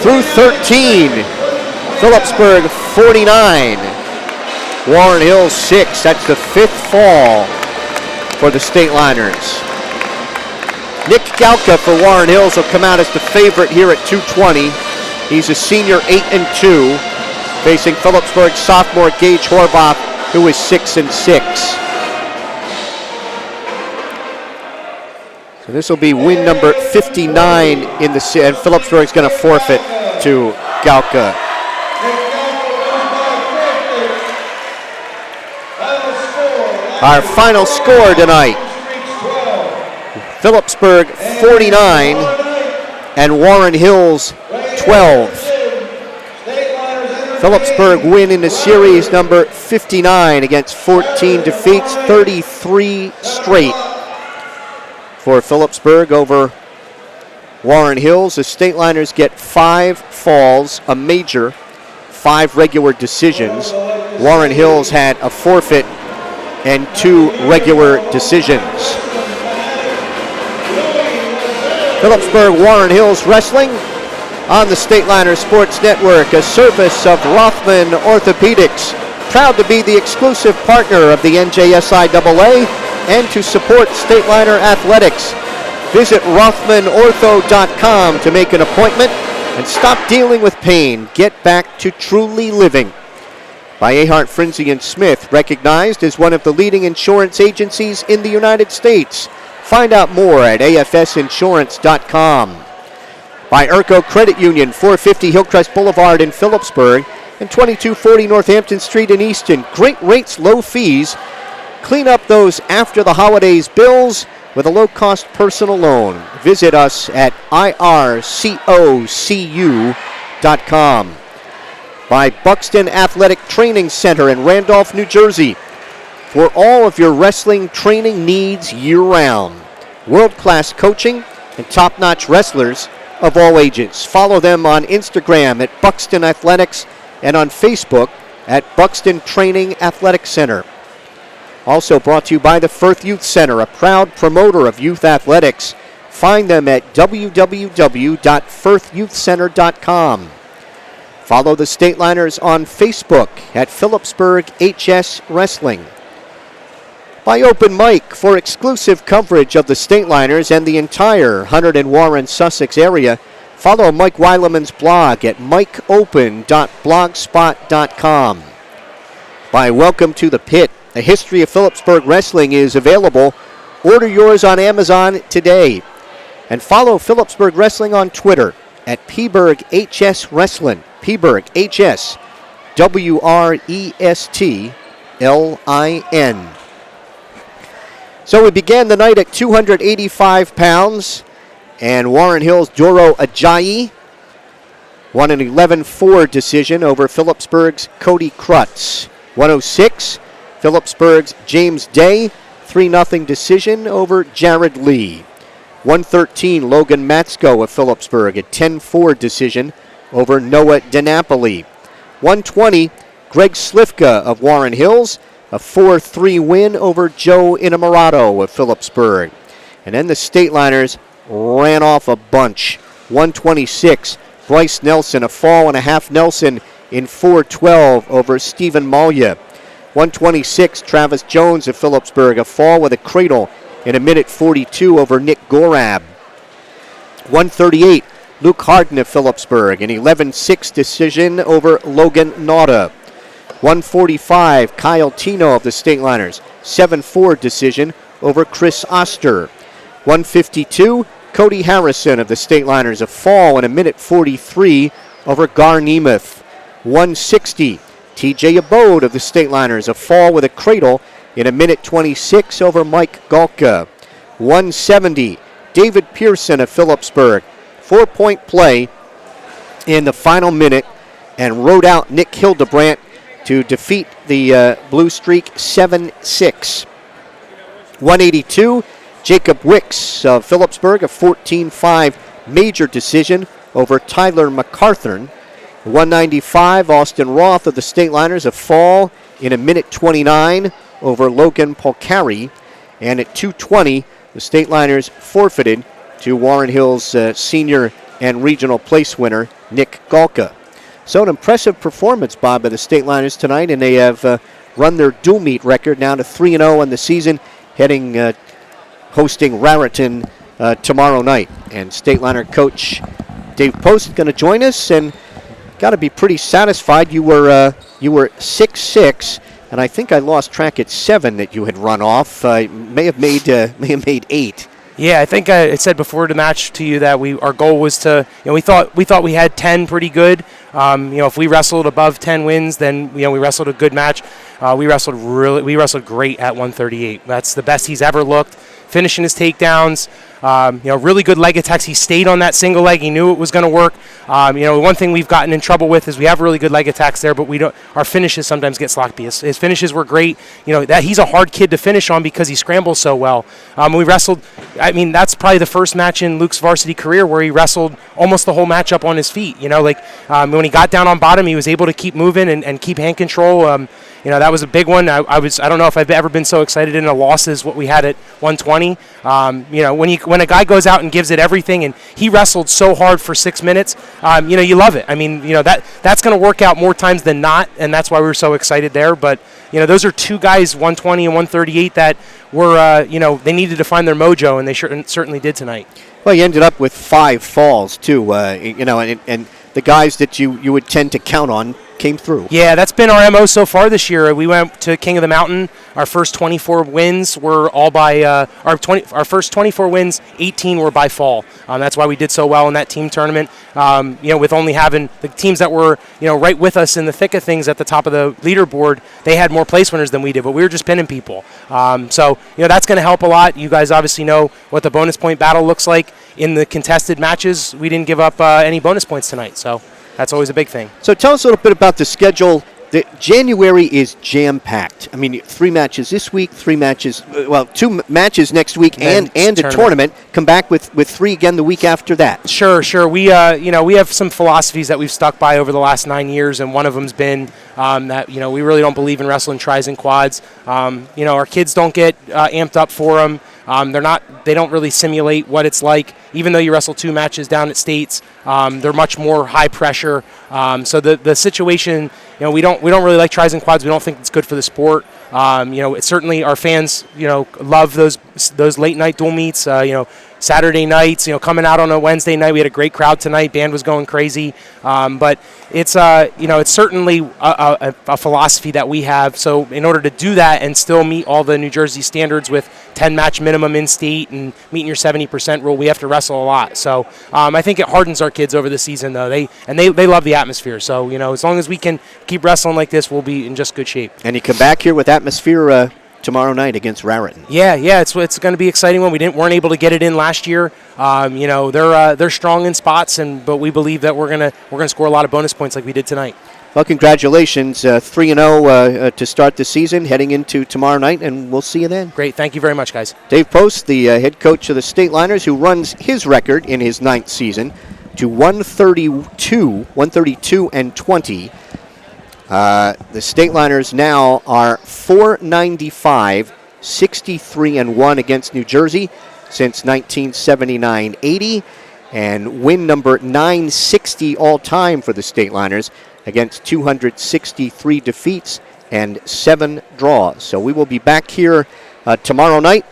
Through 13. Phillipsburg 49. Warren Hills 6. That's the 5th fall for the State Liners. Nick Galka for Warren Hills will come out as the favorite here at 220. He's a senior, 8-2, facing Phillipsburg sophomore Gage Horbach, who is 6-6. So this will be win number 59 in the and Phillipsburg's going to forfeit to Galka. Our final score tonight, Phillipsburg 49 and Warren Hills 12. Phillipsburg win in the series number 59 against 14 defeats, 33 straight for Phillipsburg over Warren Hills. The State Liners get 5 falls, a major, 5 regular decisions. Warren Hills had a forfeit and 2 regular decisions. Phillipsburg Warren Hills Wrestling on the State Liner Sports Network, a service of Rothman Orthopedics. Proud to be the exclusive partner of the NJSIAA and to support State Liner Athletics. Visit RothmanOrtho.com to make an appointment and stop dealing with pain. Get back to truly living. By Ahart, Frinzy & Smith, recognized as one of the leading insurance agencies in the United States. Find out more at afsinsurance.com. By Urco Credit Union, 450 Hillcrest Boulevard in Phillipsburg and 2240 Northampton Street in Easton. Great rates, low fees. Clean up those after the holidays bills with a low-cost personal loan. Visit us at ircocu.com. By Buxton Athletic Training Center in Randolph, New Jersey, for all of your wrestling training needs year-round. World-class coaching and top-notch wrestlers of all ages. Follow them on Instagram at Buxton Athletics and on Facebook at Buxton Training Athletic Center. Also brought to you by the Firth Youth Center, a proud promoter of youth athletics. Find them at www.firthyouthcenter.com. Follow the State Liners on Facebook at Phillipsburg HS Wrestling. By Open Mic for exclusive coverage of the State Liners and the entire Hunterd and Warren, Sussex area, follow Mike Weileman's blog at mikeopen.blogspot.com. By Welcome to the Pit, a history of Phillipsburg wrestling is available. Order yours on Amazon today. And follow Phillipsburg Wrestling on Twitter at Phillipsburg HS Wrestling. Phillipsburg HS, WRESTLIN. So we began the night at 285 pounds, and Warren Hill's Doro Ajayi won an 11-4 decision over Phillipsburg's Cody Krutz. 106, Phillipsburg's James Day, 3-0 decision over Jared Lee. 113, Logan Matsko of Phillipsburg, a 10-4 decision over Noah DiNapoli. 120, Greg Slifka of Warren Hills, a 4-3 win over Joe Inamorato of Phillipsburg. And then the Stateliners ran off a bunch. 126, Bryce Nelson, a fall and a half Nelson in 4-12 over Stephen Malya. 126, Travis Jones of Phillipsburg, a fall with a cradle in a minute 42 over Nick Gorab. 138, Luke Harden of Phillipsburg, an 11-6 decision over Logan Nauta. 145, Kyle Tino of the Stateliners, 7-4 decision over Chris Oster. 152, Cody Harrison of the Stateliners, a fall in a minute 43 over Gar Nemeth. 160, TJ Abode of the Stateliners, a fall with a cradle in a minute 26 over Mike Galka. 170, David Pearson of Phillipsburg, 4-point play in the final minute and rode out Nick Hildebrandt to defeat the Blue Streak 7-6. 182, Jacob Wicks of Phillipsburg, a 14-5 major decision over Tyler MacArthur. 195, Austin Roth of the Stateliners, a fall in a minute 29 over Logan Polcari. And at 220, the Stateliners forfeited to Warren Hills senior and regional place winner Nick Galka. So an impressive performance, Bob, by the Stateliners tonight, and they have run their dual meet record now to 3-0 in the season, hosting Raritan tomorrow night. And Stateliner coach Dave Post is going to join us, and got to be pretty satisfied. You were 6-6, and I think I lost track at 7 that you had run off. May have made 8. Yeah, I think I said before the match to you that our goal was to, we thought we had 10 pretty good. If we wrestled above 10 wins, then we wrestled a good match. We wrestled great at 138. That's the best he's ever looked. Finishing his takedowns, really good leg attacks. He stayed on that single leg. He knew it was going to work. One thing we've gotten in trouble with is we have really good leg attacks there, but our finishes sometimes get sloppy. His finishes were great. That he's a hard kid to finish on because he scrambles so well. We wrestled. That's probably the first match in Luke's varsity career where he wrestled almost the whole match up on his feet. When he got down on bottom, he was able to keep moving and keep hand control. That was a big one. I don't know if I've ever been so excited in a loss as what we had at 120. When a guy goes out and gives it everything, and he wrestled so hard for 6 minutes, you love it. That's going to work out more times than not, and that's why we were so excited there. But those are two guys, 120 and 138, that were they needed to find their mojo, and they certainly did tonight. Well, you ended up with 5 falls too, and the guys that you would tend to count on came through. Yeah, that's been our MO so far this year. We went to King of the Mountain. Our first 24 wins were all by our first 24 wins, 18 were by fall. That's why we did so well in that team tournament. With only having the teams that were right with us in the thick of things at the top of the leaderboard, they had more place winners than we did, but we were just pinning people. So that's going to help a lot. You guys obviously know what the bonus point battle looks like in the contested matches. We didn't give up any bonus points tonight, so that's always a big thing. So tell us a little bit about the schedule. January is jam-packed. 3 matches this week, 2 matches next week, and a tournament. Come back with 3 again the week after that. Sure. We have some philosophies that we've stuck by over the last 9 years, and one of them's been that we really don't believe in wrestling tries and quads. Our kids don't get amped up for them. They don't really simulate what it's like. Even though you wrestle 2 matches down at States, they're much more high pressure. So the situation, we don't really like tries and quads. We don't think it's good for the sport. It's certainly our fans, love those those late night dual meets. Saturday nights, coming out on a Wednesday night. We had a great crowd tonight. Band was going crazy. But it's it's certainly a philosophy that we have. So in order to do that and still meet all the New Jersey standards with 10 match minimum in state and meeting your 70% rule, we have to wrestle a lot. So I think it hardens our kids over the season, though. They love the atmosphere. So as long as we can keep wrestling like this, we'll be in just good shape. And you come back here with atmosphere tomorrow night against Raritan. Yeah, it's going to be exciting one. We weren't able to get it in last year. They're strong in spots, but we believe that we're gonna score a lot of bonus points like we did tonight. Well, congratulations, 3-0 to start the season, heading into tomorrow night, and we'll see you then. Great, thank you very much, guys. Dave Post, the head coach of the Stateliners, who runs his record in his 9th season to 132-20. The Stateliners now are 495, 63-1 against New Jersey since 1979-80, and win number 960 all-time for the Stateliners against 263 defeats and 7 draws. So we will be back here tomorrow night.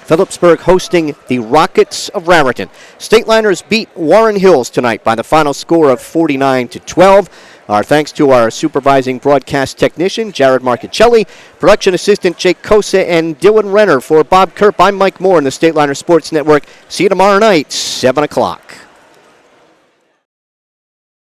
Phillipsburg hosting the Rockets of Raritan. Stateliners beat Warren Hills tonight by the final score of 49-12. Our thanks to our supervising broadcast technician, Jared Marchicelli, production assistant Jake Kosa, and Dylan Renner. For Bob Kerp, I'm Mike Moore in the Stateliner Sports Network. See you tomorrow night, 7 o'clock.